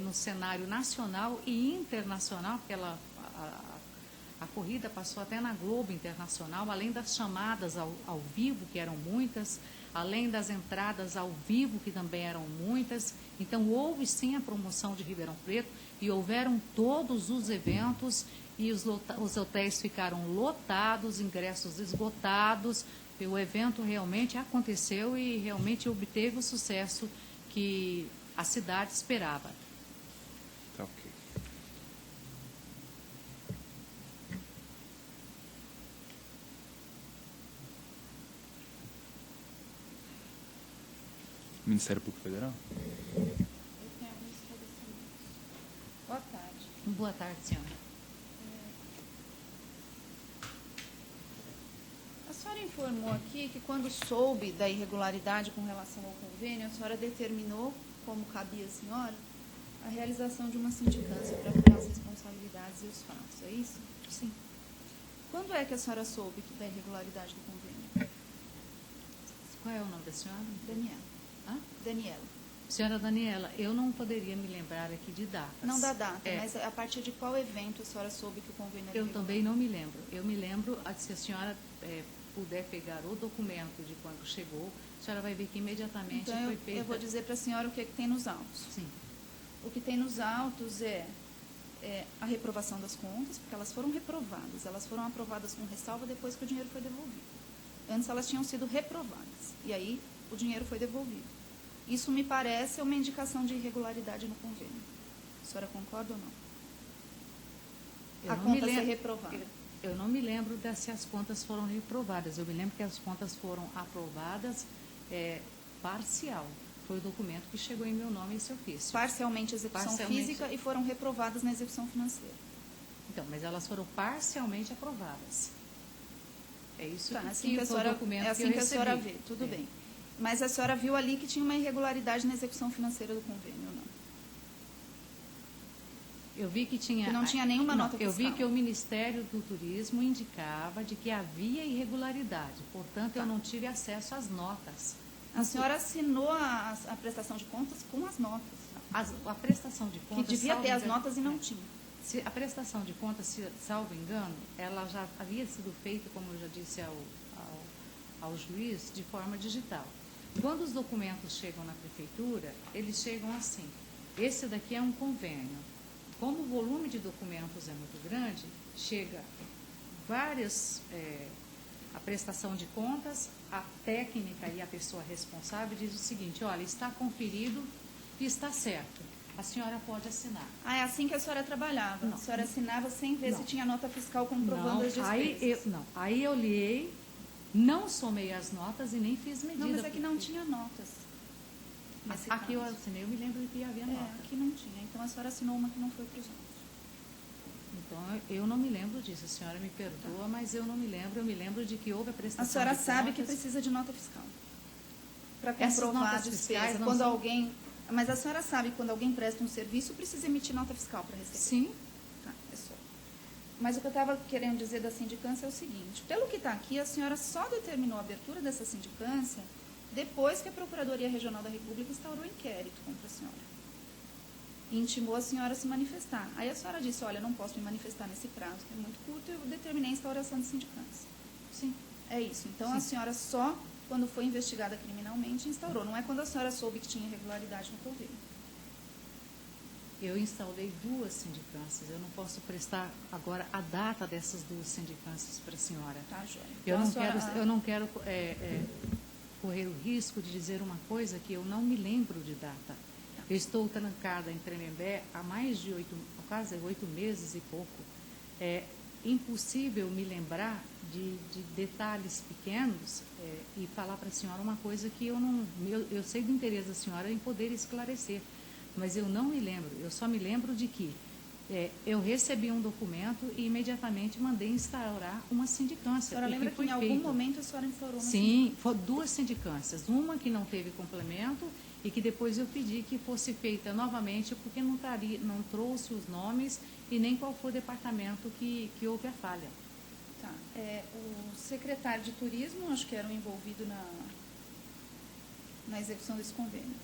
[SPEAKER 2] no cenário nacional e internacional, porque a corrida passou até na Globo Internacional, além das chamadas ao vivo, que eram muitas, além das entradas ao vivo, que também eram muitas. Então, houve sim a promoção de Ribeirão Preto e houveram todos os eventos e os hotéis ficaram lotados, ingressos esgotados. E o evento realmente aconteceu e realmente obteve o sucesso que a cidade esperava.
[SPEAKER 3] Tá ok. Ministério Público Federal?
[SPEAKER 4] Eu tenho alguns esclarecimentos. Boa tarde.
[SPEAKER 2] Boa tarde, senhora.
[SPEAKER 4] A senhora informou aqui que quando soube da irregularidade com relação ao convênio, a senhora determinou, como cabia a senhora, a realização de uma sindicância para apurar as responsabilidades e os fatos. É isso?
[SPEAKER 2] Sim.
[SPEAKER 4] Quando é que a senhora soube da irregularidade do convênio?
[SPEAKER 2] Qual é o nome da senhora?
[SPEAKER 4] Daniela.
[SPEAKER 2] Hã?
[SPEAKER 4] Daniela.
[SPEAKER 2] Senhora Daniela, eu não poderia me lembrar aqui de datas.
[SPEAKER 4] Não da data,
[SPEAKER 2] É.
[SPEAKER 4] mas a partir de qual evento a senhora soube que o convênio era
[SPEAKER 2] Eu
[SPEAKER 4] irregular?
[SPEAKER 2] também não me lembro. Eu me lembro, se a senhora puder pegar o documento de quando chegou, a senhora vai ver que imediatamente
[SPEAKER 4] Então,
[SPEAKER 2] foi feita...
[SPEAKER 4] eu vou dizer para a senhora o que, é que tem nos autos.
[SPEAKER 2] Sim.
[SPEAKER 4] O que tem nos autos é a reprovação das contas, porque elas foram reprovadas. Elas foram aprovadas com ressalva depois que o dinheiro foi devolvido. Antes elas tinham sido reprovadas. E aí o dinheiro foi devolvido. Isso me parece uma indicação de irregularidade no convênio. A senhora concorda ou não?
[SPEAKER 2] Eu
[SPEAKER 4] A
[SPEAKER 2] não me
[SPEAKER 4] conta ser
[SPEAKER 2] lembro-
[SPEAKER 4] reprovada.
[SPEAKER 2] Eu não me lembro se as contas foram reprovadas. Eu me lembro que as contas foram aprovadas parcial. Foi o documento que chegou em meu nome e esse ofício.
[SPEAKER 4] Parcialmente execução
[SPEAKER 2] Parcialmente.
[SPEAKER 4] física e foram reprovadas na execução financeira.
[SPEAKER 2] Então, mas elas foram parcialmente aprovadas. É isso
[SPEAKER 4] Tá,
[SPEAKER 2] que,
[SPEAKER 4] assim que a
[SPEAKER 2] foi o
[SPEAKER 4] senhora,
[SPEAKER 2] documento
[SPEAKER 4] é assim
[SPEAKER 2] que eu
[SPEAKER 4] que a
[SPEAKER 2] recebi.
[SPEAKER 4] senhora vê, tudo
[SPEAKER 2] É.
[SPEAKER 4] bem. Mas a senhora viu ali que tinha uma irregularidade na execução financeira do convênio, ou não?
[SPEAKER 2] Eu vi que tinha...
[SPEAKER 4] Que não tinha nenhuma
[SPEAKER 2] Não,
[SPEAKER 4] nota
[SPEAKER 2] Eu vi
[SPEAKER 4] fiscal.
[SPEAKER 2] que o Ministério do Turismo indicava de que havia irregularidade. Portanto, eu não tive acesso às notas.
[SPEAKER 4] A senhora assinou a prestação de contas com as notas.
[SPEAKER 2] A prestação de
[SPEAKER 4] Que
[SPEAKER 2] contas...
[SPEAKER 4] devia
[SPEAKER 2] salvo
[SPEAKER 4] ter as
[SPEAKER 2] engano-
[SPEAKER 4] notas e não tinha.
[SPEAKER 2] A prestação de contas, salvo engano, ela já havia sido feita, como eu já disse ao juiz, de forma digital. Quando os documentos chegam na prefeitura, eles chegam assim. Esse daqui é um convênio. Como o volume de documentos é muito grande, chega várias... a prestação de contas, a técnica e a pessoa responsável diz o seguinte: olha, está conferido e está certo. A senhora pode assinar.
[SPEAKER 4] Ah, é assim que a senhora trabalhava?
[SPEAKER 2] Não.
[SPEAKER 4] A senhora assinava sem ver
[SPEAKER 2] Não.
[SPEAKER 4] se tinha nota fiscal comprovando as despesas?
[SPEAKER 2] Aí eu olhei, não somei as notas e nem fiz medida.
[SPEAKER 4] Não, mas é que não
[SPEAKER 2] porque-
[SPEAKER 4] tinha notas. nesse
[SPEAKER 2] Aqui eu
[SPEAKER 4] caso.
[SPEAKER 2] assinei, eu me lembro que havia nota.
[SPEAKER 4] Aqui não tinha. Então a senhora assinou uma que não foi para os autos.
[SPEAKER 2] Então eu não me lembro disso. A senhora me perdoa, mas eu não me lembro. Eu me lembro de que houve a prestação
[SPEAKER 4] A senhora
[SPEAKER 2] de
[SPEAKER 4] sabe que
[SPEAKER 2] contas.
[SPEAKER 4] precisa de nota fiscal. Para
[SPEAKER 2] Essas
[SPEAKER 4] comprovar a
[SPEAKER 2] notas
[SPEAKER 4] despesa.
[SPEAKER 2] fiscais não
[SPEAKER 4] Quando
[SPEAKER 2] são-
[SPEAKER 4] alguém... Mas a senhora sabe que quando alguém presta um serviço, precisa emitir nota fiscal para receber.
[SPEAKER 2] Sim.
[SPEAKER 4] Tá, é só. Mas o que eu estava querendo dizer da sindicância é o seguinte: pelo que está aqui, a senhora só determinou a abertura dessa sindicância depois que a Procuradoria Regional da República instaurou inquérito contra a senhora. E intimou a senhora a se manifestar. Aí a senhora disse: olha, não posso me manifestar nesse prazo, é muito curto, e eu determinei a instauração de sindicância.
[SPEAKER 2] Sim.
[SPEAKER 4] É isso. Então, a
[SPEAKER 2] Sim.
[SPEAKER 4] senhora só, quando foi investigada criminalmente, instaurou. Não é quando a senhora soube que tinha irregularidade no convênio.
[SPEAKER 2] Eu instaurei 2 sindicâncias. Eu não posso prestar agora a data dessas 2 sindicâncias para a senhora.
[SPEAKER 4] Tá, joia.
[SPEAKER 2] Eu
[SPEAKER 4] Então,
[SPEAKER 2] não
[SPEAKER 4] a senhora-
[SPEAKER 2] quero, eu não quero correr o risco de dizer uma coisa que eu não me lembro de data. Eu estou trancada em Tremembé há mais de quase 8 meses e pouco. É impossível me lembrar de detalhes pequenos e falar para a senhora uma coisa que eu não... Eu sei do interesse da senhora em poder esclarecer, mas eu não me lembro. Eu só me lembro de que eu recebi um documento e imediatamente mandei instaurar uma
[SPEAKER 4] A
[SPEAKER 2] sindicância.
[SPEAKER 4] senhora
[SPEAKER 2] o
[SPEAKER 4] lembra que
[SPEAKER 2] foi
[SPEAKER 4] em algum
[SPEAKER 2] feito.
[SPEAKER 4] momento a senhora instaurou uma
[SPEAKER 2] Sim, foram 2 sindicâncias. Uma que não teve complemento e que depois eu pedi que fosse feita novamente porque não trouxe os nomes e nem qual foi o departamento que houve a falha.
[SPEAKER 4] Tá. O secretário de turismo, acho que era o envolvido na execução desse convênio.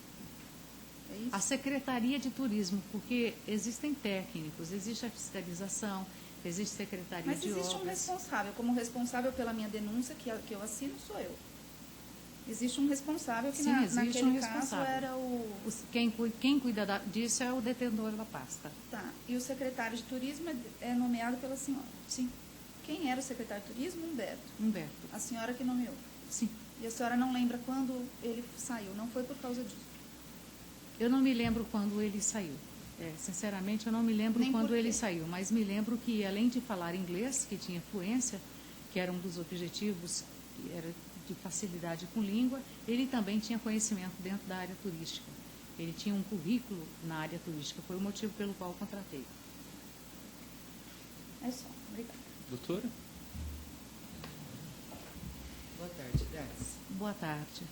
[SPEAKER 4] É isso?
[SPEAKER 2] A Secretaria de Turismo, porque existem técnicos, existe a fiscalização, existe Secretaria
[SPEAKER 4] Mas
[SPEAKER 2] de
[SPEAKER 4] existe um
[SPEAKER 2] Obras.
[SPEAKER 4] responsável. Como responsável pela minha denúncia, que eu assino, sou eu. Existe um responsável que
[SPEAKER 2] Sim, existe
[SPEAKER 4] naquele
[SPEAKER 2] um
[SPEAKER 4] caso
[SPEAKER 2] responsável.
[SPEAKER 4] era o...
[SPEAKER 2] Quem cuida disso é o detentor da pasta.
[SPEAKER 4] Tá. E o secretário de turismo é nomeado pela senhora.
[SPEAKER 2] Sim,
[SPEAKER 4] Quem era o secretário de turismo? Humberto.
[SPEAKER 2] Humberto.
[SPEAKER 4] A senhora que nomeou.
[SPEAKER 2] Sim.
[SPEAKER 4] E a senhora não lembra quando ele saiu. Não foi por causa disso.
[SPEAKER 2] Eu não me lembro quando ele saiu. Sinceramente, eu não me lembro
[SPEAKER 4] Nem
[SPEAKER 2] quando
[SPEAKER 4] por quê.
[SPEAKER 2] ele saiu, mas me lembro que, além de falar inglês, que tinha fluência, que era um dos objetivos, que era de facilidade com língua, ele também tinha conhecimento dentro da área turística. Ele tinha um currículo na área turística, foi o motivo pelo qual eu contratei.
[SPEAKER 4] É só. Obrigada.
[SPEAKER 3] Doutora?
[SPEAKER 1] Boa tarde, Darcy.
[SPEAKER 2] Boa tarde.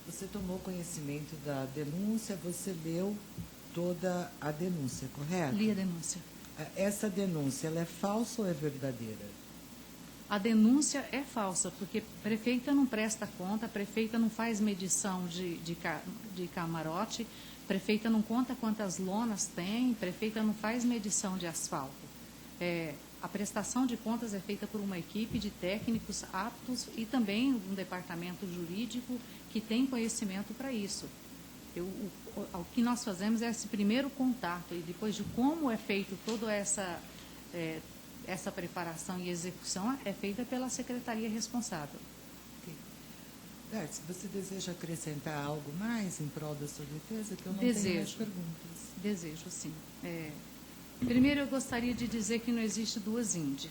[SPEAKER 1] Você tomou conhecimento da denúncia, você leu toda a denúncia, correto?
[SPEAKER 2] Li a denúncia.
[SPEAKER 1] Essa denúncia, ela é falsa ou é verdadeira?
[SPEAKER 2] A denúncia é falsa, porque a prefeita não presta conta, a prefeita não faz medição de camarote, a prefeita não conta quantas lonas tem, a prefeita não faz medição de asfalto. A prestação de contas é feita por uma equipe de técnicos aptos e também um departamento jurídico que tem conhecimento para isso. O que nós fazemos é esse primeiro contato e depois de como é feito toda essa preparação e execução é feita pela secretaria responsável.
[SPEAKER 1] Darcy, você deseja acrescentar algo mais em prol da sua defesa? Que eu não tenho mais
[SPEAKER 2] Desejo.
[SPEAKER 1] perguntas.
[SPEAKER 2] Desejo, sim. Primeiro, eu gostaria de dizer que não existe 2 Indy,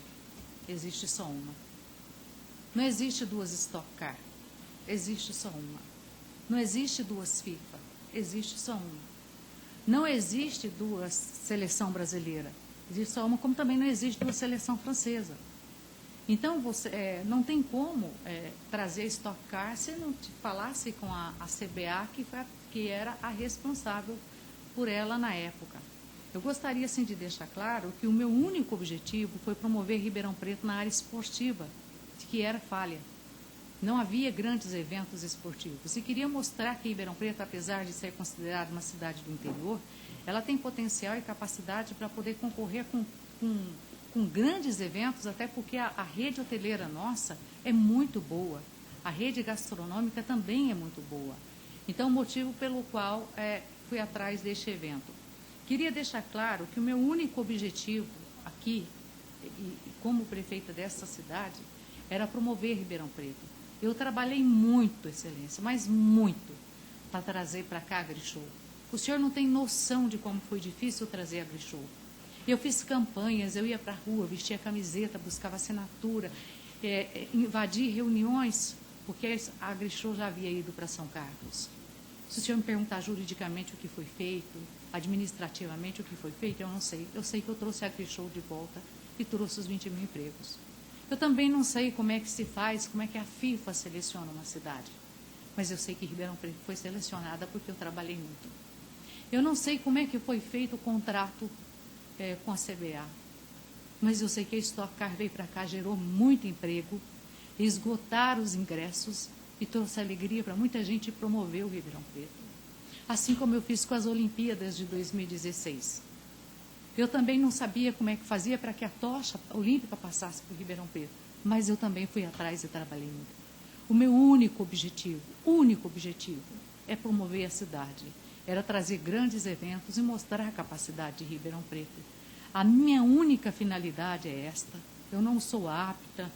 [SPEAKER 2] existe só uma. Não existe 2 Stock Car, existe só uma. Não existe 2 FIFA, existe só uma. Não existe 2 seleção brasileira, existe só uma, como também não existe 2 seleção francesa. Então, você não tem como trazer Stock Car se não te falasse com a CBA, que era a responsável por ela na época. Eu gostaria, assim, de deixar claro que o meu único objetivo foi promover Ribeirão Preto na área esportiva, de que era falha. Não havia grandes eventos esportivos. E queria mostrar que Ribeirão Preto, apesar de ser considerada uma cidade do interior, ela tem potencial e capacidade para poder concorrer com grandes eventos, até porque a rede hoteleira nossa é muito boa. A rede gastronômica também é muito boa. Então, o motivo pelo qual fui atrás deste evento. Queria deixar claro que o meu único objetivo aqui, como prefeita dessa cidade, era promover Ribeirão Preto. Eu trabalhei muito, Excelência, mas muito, para trazer para cá a Grishow. O senhor não tem noção de como foi difícil trazer a Grishow. Eu fiz campanhas, eu ia para a rua, vestia camiseta, buscava assinatura, invadi reuniões, porque a Grishow já havia ido para São Carlos. Se o senhor me perguntar juridicamente o que foi feito, administrativamente o que foi feito, eu não sei. Eu sei que eu trouxe a Grishow de volta e trouxe os 20 mil empregos. Eu também não sei como é que se faz, como é que a FIFA seleciona uma cidade. Mas eu sei que Ribeirão Preto foi selecionada porque eu trabalhei muito. Eu não sei como é que foi feito o contrato com a CBA. Mas eu sei que a Stock Car veio para cá, gerou muito emprego, esgotaram os ingressos e trouxe alegria para muita gente e promoveu o Ribeirão Preto. Assim como eu fiz com as Olimpíadas de 2016. Eu também não sabia como é que fazia para que a tocha olímpica passasse por Ribeirão Preto, mas eu também fui atrás e trabalhei muito. O meu único objetivo é promover a cidade, era trazer grandes eventos e mostrar a capacidade de Ribeirão Preto. A minha única finalidade é esta. Eu não sou apta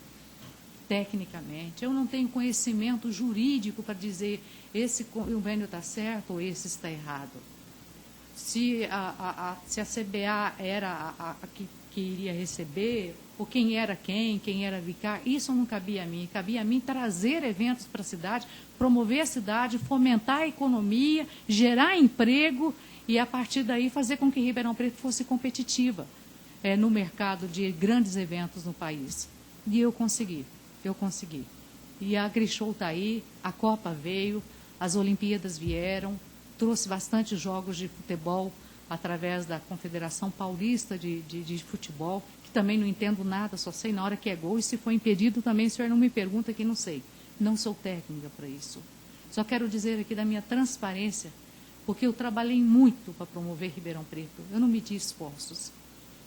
[SPEAKER 2] tecnicamente, eu não tenho conhecimento jurídico para dizer esse convênio está certo ou esse está errado. Se a CBA era a que iria receber, ou quem era vicário, isso não cabia a mim. Cabia a mim trazer eventos para a cidade, promover a cidade, fomentar a economia, gerar emprego e, a partir daí, fazer com que Ribeirão Preto fosse competitiva no mercado de grandes eventos no país. E eu consegui. E a AgriShow está aí, a Copa veio, as Olimpíadas vieram, trouxe bastante jogos de futebol através da Confederação Paulista de Futebol, que também não entendo nada, só sei na hora que é gol, e se for impedido também, o senhor não me pergunta que não sei. Não sou técnica para isso. Só quero dizer aqui da minha transparência, porque eu trabalhei muito para promover Ribeirão Preto, eu não medi esforços.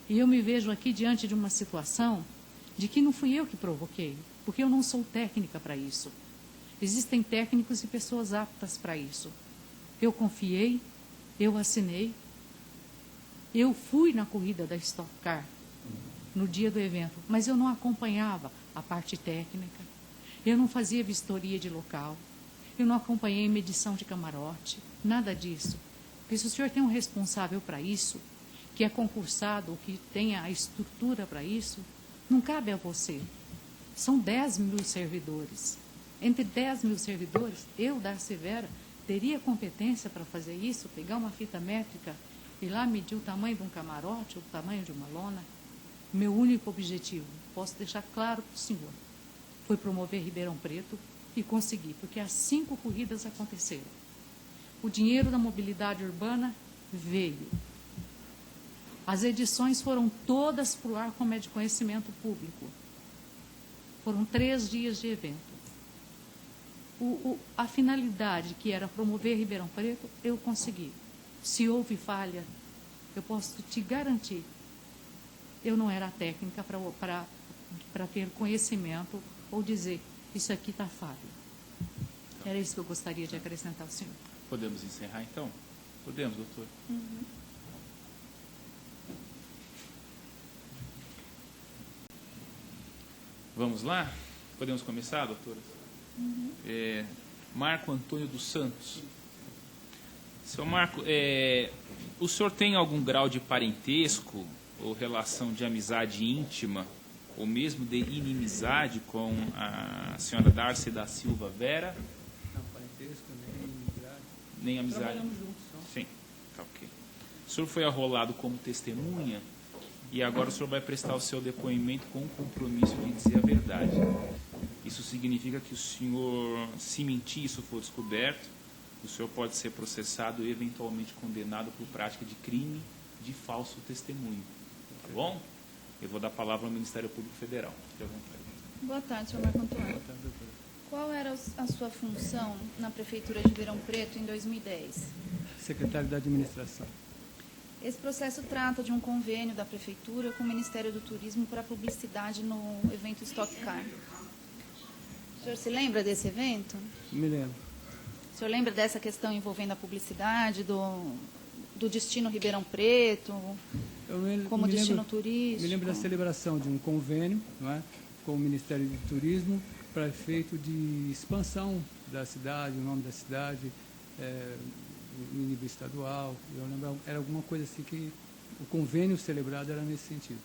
[SPEAKER 2] E eu me vejo aqui diante de uma situação de que não fui eu que provoquei, porque eu não sou técnica para isso. Existem técnicos e pessoas aptas para isso. Eu confiei, eu assinei, eu fui na corrida da Stock Car no dia do evento, mas eu não acompanhava a parte técnica, eu não fazia vistoria de local, eu não acompanhei medição de camarote, nada disso. Porque se o senhor tem um responsável para isso, que é concursado, ou que tenha a estrutura para isso, não cabe a você. São 10 mil servidores. Entre 10 mil servidores, eu, Darcy Vera, teria competência para fazer isso, pegar uma fita métrica e lá medir o tamanho de um camarote, o tamanho de uma lona. Meu único objetivo, posso deixar claro para o senhor, foi promover Ribeirão Preto e consegui, porque as 5 corridas aconteceram. O dinheiro da mobilidade urbana veio. As edições foram todas para o ar como é de conhecimento público. Foram 3 dias de evento. A finalidade, que era promover Ribeirão Preto, eu consegui. Se houve falha, eu posso te garantir, eu não era técnica para ter conhecimento ou dizer, isso aqui está falho. Era isso que eu gostaria de acrescentar ao senhor.
[SPEAKER 3] Podemos encerrar, então? Podemos, doutor?
[SPEAKER 4] Uhum.
[SPEAKER 3] Vamos lá? Podemos começar, doutora?
[SPEAKER 4] Uhum.
[SPEAKER 3] Marco Antônio dos Santos. Seu Marco, o senhor tem algum grau de parentesco ou relação de amizade íntima, ou mesmo de inimizade com a senhora Darcy da Silva Vera?
[SPEAKER 5] Não, parentesco, nem inimizade.
[SPEAKER 3] Nem amizade?
[SPEAKER 5] Trabalhamos juntos. Só.
[SPEAKER 3] Sim, tá ok. O senhor foi arrolado como testemunha e agora o senhor vai prestar o seu depoimento com o compromisso de dizer a verdade. Isso significa que o senhor, se mentir, isso for descoberto, o senhor pode ser processado e eventualmente condenado por prática de crime de falso testemunho. Tá bom? Eu vou dar a palavra ao Ministério Público Federal. Fique à vontade.
[SPEAKER 4] Boa tarde, senhor Marco Antônio.
[SPEAKER 5] Boa tarde, doutora.
[SPEAKER 4] Qual era a sua função na Prefeitura de Ribeirão Preto em 2010?
[SPEAKER 5] Secretário da Administração.
[SPEAKER 4] Esse processo trata de um convênio da Prefeitura com o Ministério do Turismo para publicidade no evento Stock Car. O senhor se lembra desse evento?
[SPEAKER 5] Me lembro.
[SPEAKER 4] O senhor lembra dessa questão envolvendo a publicidade, do destino Ribeirão Preto, como destino turístico?
[SPEAKER 5] Me lembro da celebração de um convênio, não é, com o Ministério do Turismo para efeito de expansão da cidade, o nome da cidade, no nível estadual. Eu lembro, era alguma coisa assim que o convênio celebrado era nesse sentido.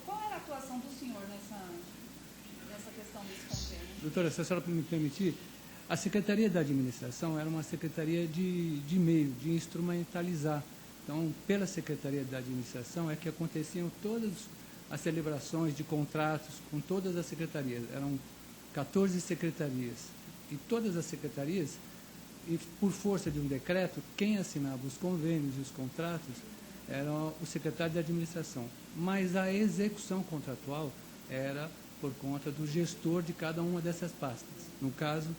[SPEAKER 4] Qual era a atuação do senhor nessa questão desse convênio?
[SPEAKER 5] Doutora, se a senhora me permitir, a Secretaria da Administração era uma secretaria de meio, de instrumentalizar. Então, pela Secretaria da Administração é que aconteciam todas as celebrações de contratos com todas as secretarias. Eram 14 secretarias. E todas as secretarias, e por força de um decreto, quem assinava os convênios e os contratos era o secretário da Administração. Mas a execução contratual era por conta do gestor de cada uma dessas pastas. No caso,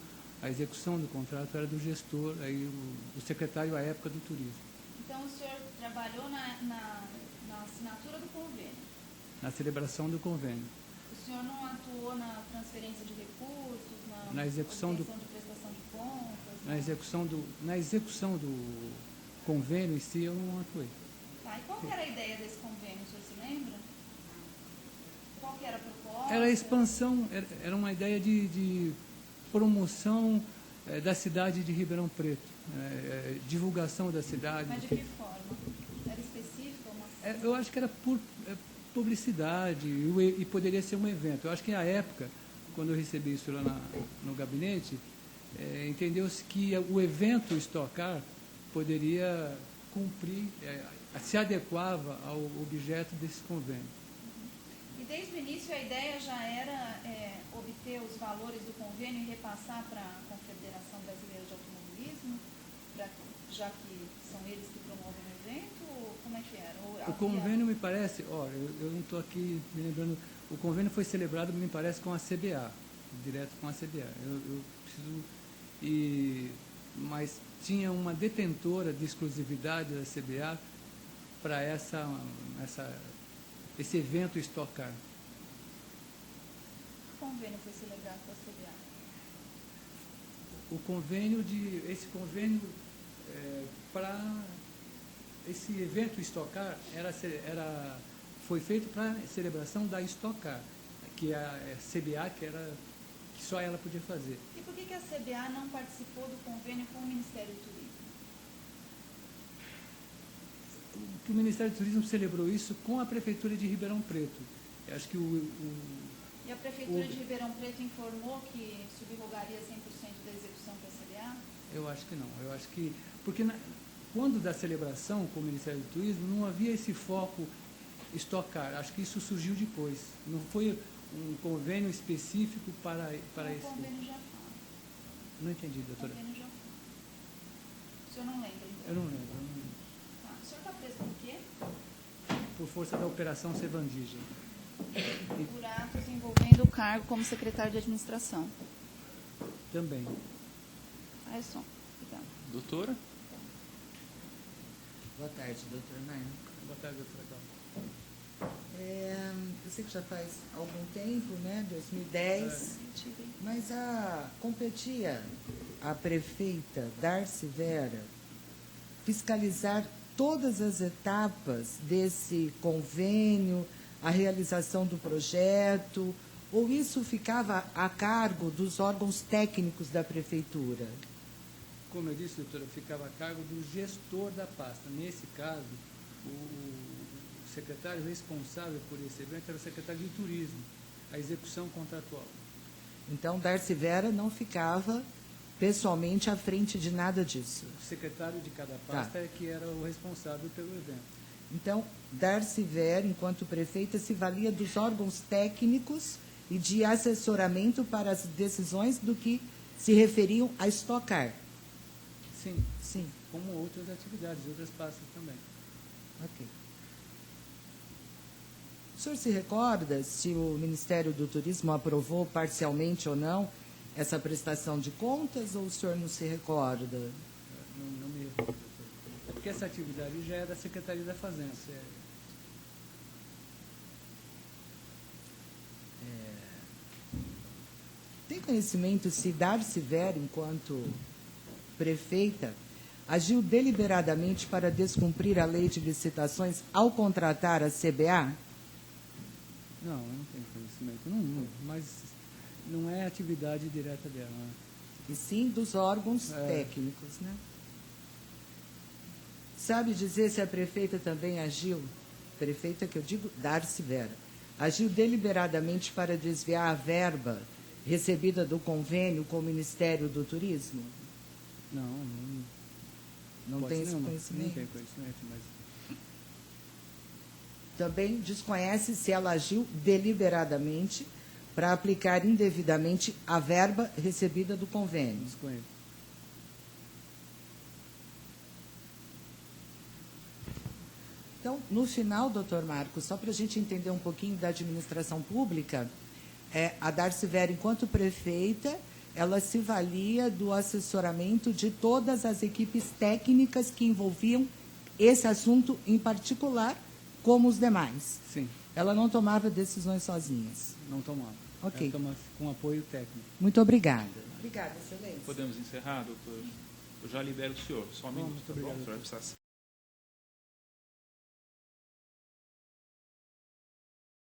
[SPEAKER 5] a execução do contrato era do gestor, aí o secretário à época do turismo.
[SPEAKER 4] Então, o senhor trabalhou na assinatura do convênio?
[SPEAKER 5] Na celebração do convênio.
[SPEAKER 4] O senhor não atuou na transferência de recursos,
[SPEAKER 5] Na execução do-
[SPEAKER 4] obtenção de prestação de contas?
[SPEAKER 5] Na execução do convênio em si, eu não atuei.
[SPEAKER 4] Tá, e qual que era a ideia desse convênio, o senhor se lembra? Qual que era a proposta?
[SPEAKER 5] Era a expansão, era uma ideia de promoção da cidade de Ribeirão Preto, divulgação da cidade.
[SPEAKER 4] Mas de que forma? Era específica?
[SPEAKER 5] Eu acho que era por publicidade e poderia ser um evento. Eu acho que à época, quando eu recebi isso lá no gabinete, entendeu-se que o evento Stock Car poderia cumprir, se adequava ao objeto desse convênio.
[SPEAKER 4] E desde o início a ideia já era obter os valores do convênio e repassar para a Confederação Brasileira de Automobilismo, já que são eles que promovem o evento, ou como é que era?
[SPEAKER 5] O convênio me parece, eu não estou aqui me lembrando, o convênio foi celebrado, me parece, com a CBA, direto com a CBA. Eu preciso, mas tinha uma detentora de exclusividade da CBA para esse evento Stock Car.
[SPEAKER 4] O convênio foi celebrado com a CBA?
[SPEAKER 5] Esse convênio para esse evento Stock Car foi feito para a celebração da Stock Car, que a CBA que só ela podia fazer.
[SPEAKER 4] E por que a CBA não participou do convênio com o Ministério do Turismo?
[SPEAKER 5] O Ministério do Turismo celebrou isso com a Prefeitura de Ribeirão Preto. Eu acho que
[SPEAKER 4] E a Prefeitura de Ribeirão Preto informou que subrogaria 100% da execução para a CBA?
[SPEAKER 5] Eu acho que não. Eu acho que... Porque quando da celebração com o Ministério do Turismo, não havia esse foco Stock Car. Acho que isso surgiu depois. Não foi um convênio específico para esse...
[SPEAKER 4] O convênio já fala.
[SPEAKER 5] Não entendi, doutora.
[SPEAKER 4] O convênio já fala. O senhor não lembra, então?
[SPEAKER 5] Eu não lembro.
[SPEAKER 4] Tá. O senhor está preso por quê?
[SPEAKER 5] Por força da Operação Sevandija.
[SPEAKER 4] Por atos envolvendo o cargo como secretário de administração.
[SPEAKER 5] Também.
[SPEAKER 4] Ah, é só. Obrigada.
[SPEAKER 3] Doutora?
[SPEAKER 1] Boa tarde, doutor Nair.
[SPEAKER 5] Boa tarde, doutora Carla.
[SPEAKER 1] Eu sei que já faz algum tempo, né, 2010, mas competia a prefeita Darcy Vera fiscalizar todas as etapas desse convênio, a realização do projeto, ou isso ficava a cargo dos órgãos técnicos da prefeitura?
[SPEAKER 5] Como eu disse, doutora, ficava a cargo do gestor da pasta. Nesse caso, o secretário responsável por esse evento era o secretário de Turismo, a execução contratual.
[SPEAKER 1] Então, Darcy Vera não ficava pessoalmente à frente de nada disso.
[SPEAKER 5] O secretário de cada pasta é que era o responsável pelo evento.
[SPEAKER 1] Então, Darcy Vera, enquanto prefeita, se valia dos órgãos técnicos e de assessoramento para as decisões do que se referiam a Stock Car.
[SPEAKER 5] Sim,
[SPEAKER 1] Sim.
[SPEAKER 5] como outras atividades, outras pastas também.
[SPEAKER 1] Ok. O senhor se recorda se o Ministério do Turismo aprovou parcialmente ou não essa prestação de contas, ou o senhor não se recorda?
[SPEAKER 5] Não me recordo, doutor. É porque essa atividade já é da Secretaria da Fazenda.
[SPEAKER 1] Tem conhecimento se Darcy Vera, enquanto prefeita, agiu deliberadamente para descumprir a lei de licitações ao contratar a CBA?
[SPEAKER 5] Não, eu não tenho conhecimento. Mas não é atividade direta dela. Né?
[SPEAKER 1] E sim dos órgãos técnicos, né? Sabe dizer se a prefeita também agiu, prefeita que eu digo, Darcy Vera, agiu deliberadamente para desviar a verba recebida do convênio com o Ministério do Turismo? Não tem esse conhecimento?
[SPEAKER 5] Não tenho conhecimento, mas...
[SPEAKER 1] Também desconhece se ela agiu deliberadamente para aplicar indevidamente a verba recebida do convênio.
[SPEAKER 5] Desconheço.
[SPEAKER 1] Então, no final, doutor Marcos, só para a gente entender um pouquinho da administração pública, a Darcy Vera, enquanto prefeita, ela se valia do assessoramento de todas as equipes técnicas que envolviam esse assunto em particular, como os demais.
[SPEAKER 5] Sim.
[SPEAKER 1] Ela não tomava decisões sozinhas.
[SPEAKER 5] Não tomava.
[SPEAKER 1] Ok.
[SPEAKER 5] Ela toma com apoio técnico.
[SPEAKER 1] Muito obrigada. Obrigada, excelência.
[SPEAKER 3] Podemos encerrar, doutor? Eu já libero o senhor. Só um minuto,
[SPEAKER 5] Muito
[SPEAKER 3] tá bom? O
[SPEAKER 5] obrigado,
[SPEAKER 3] senhor vai precisar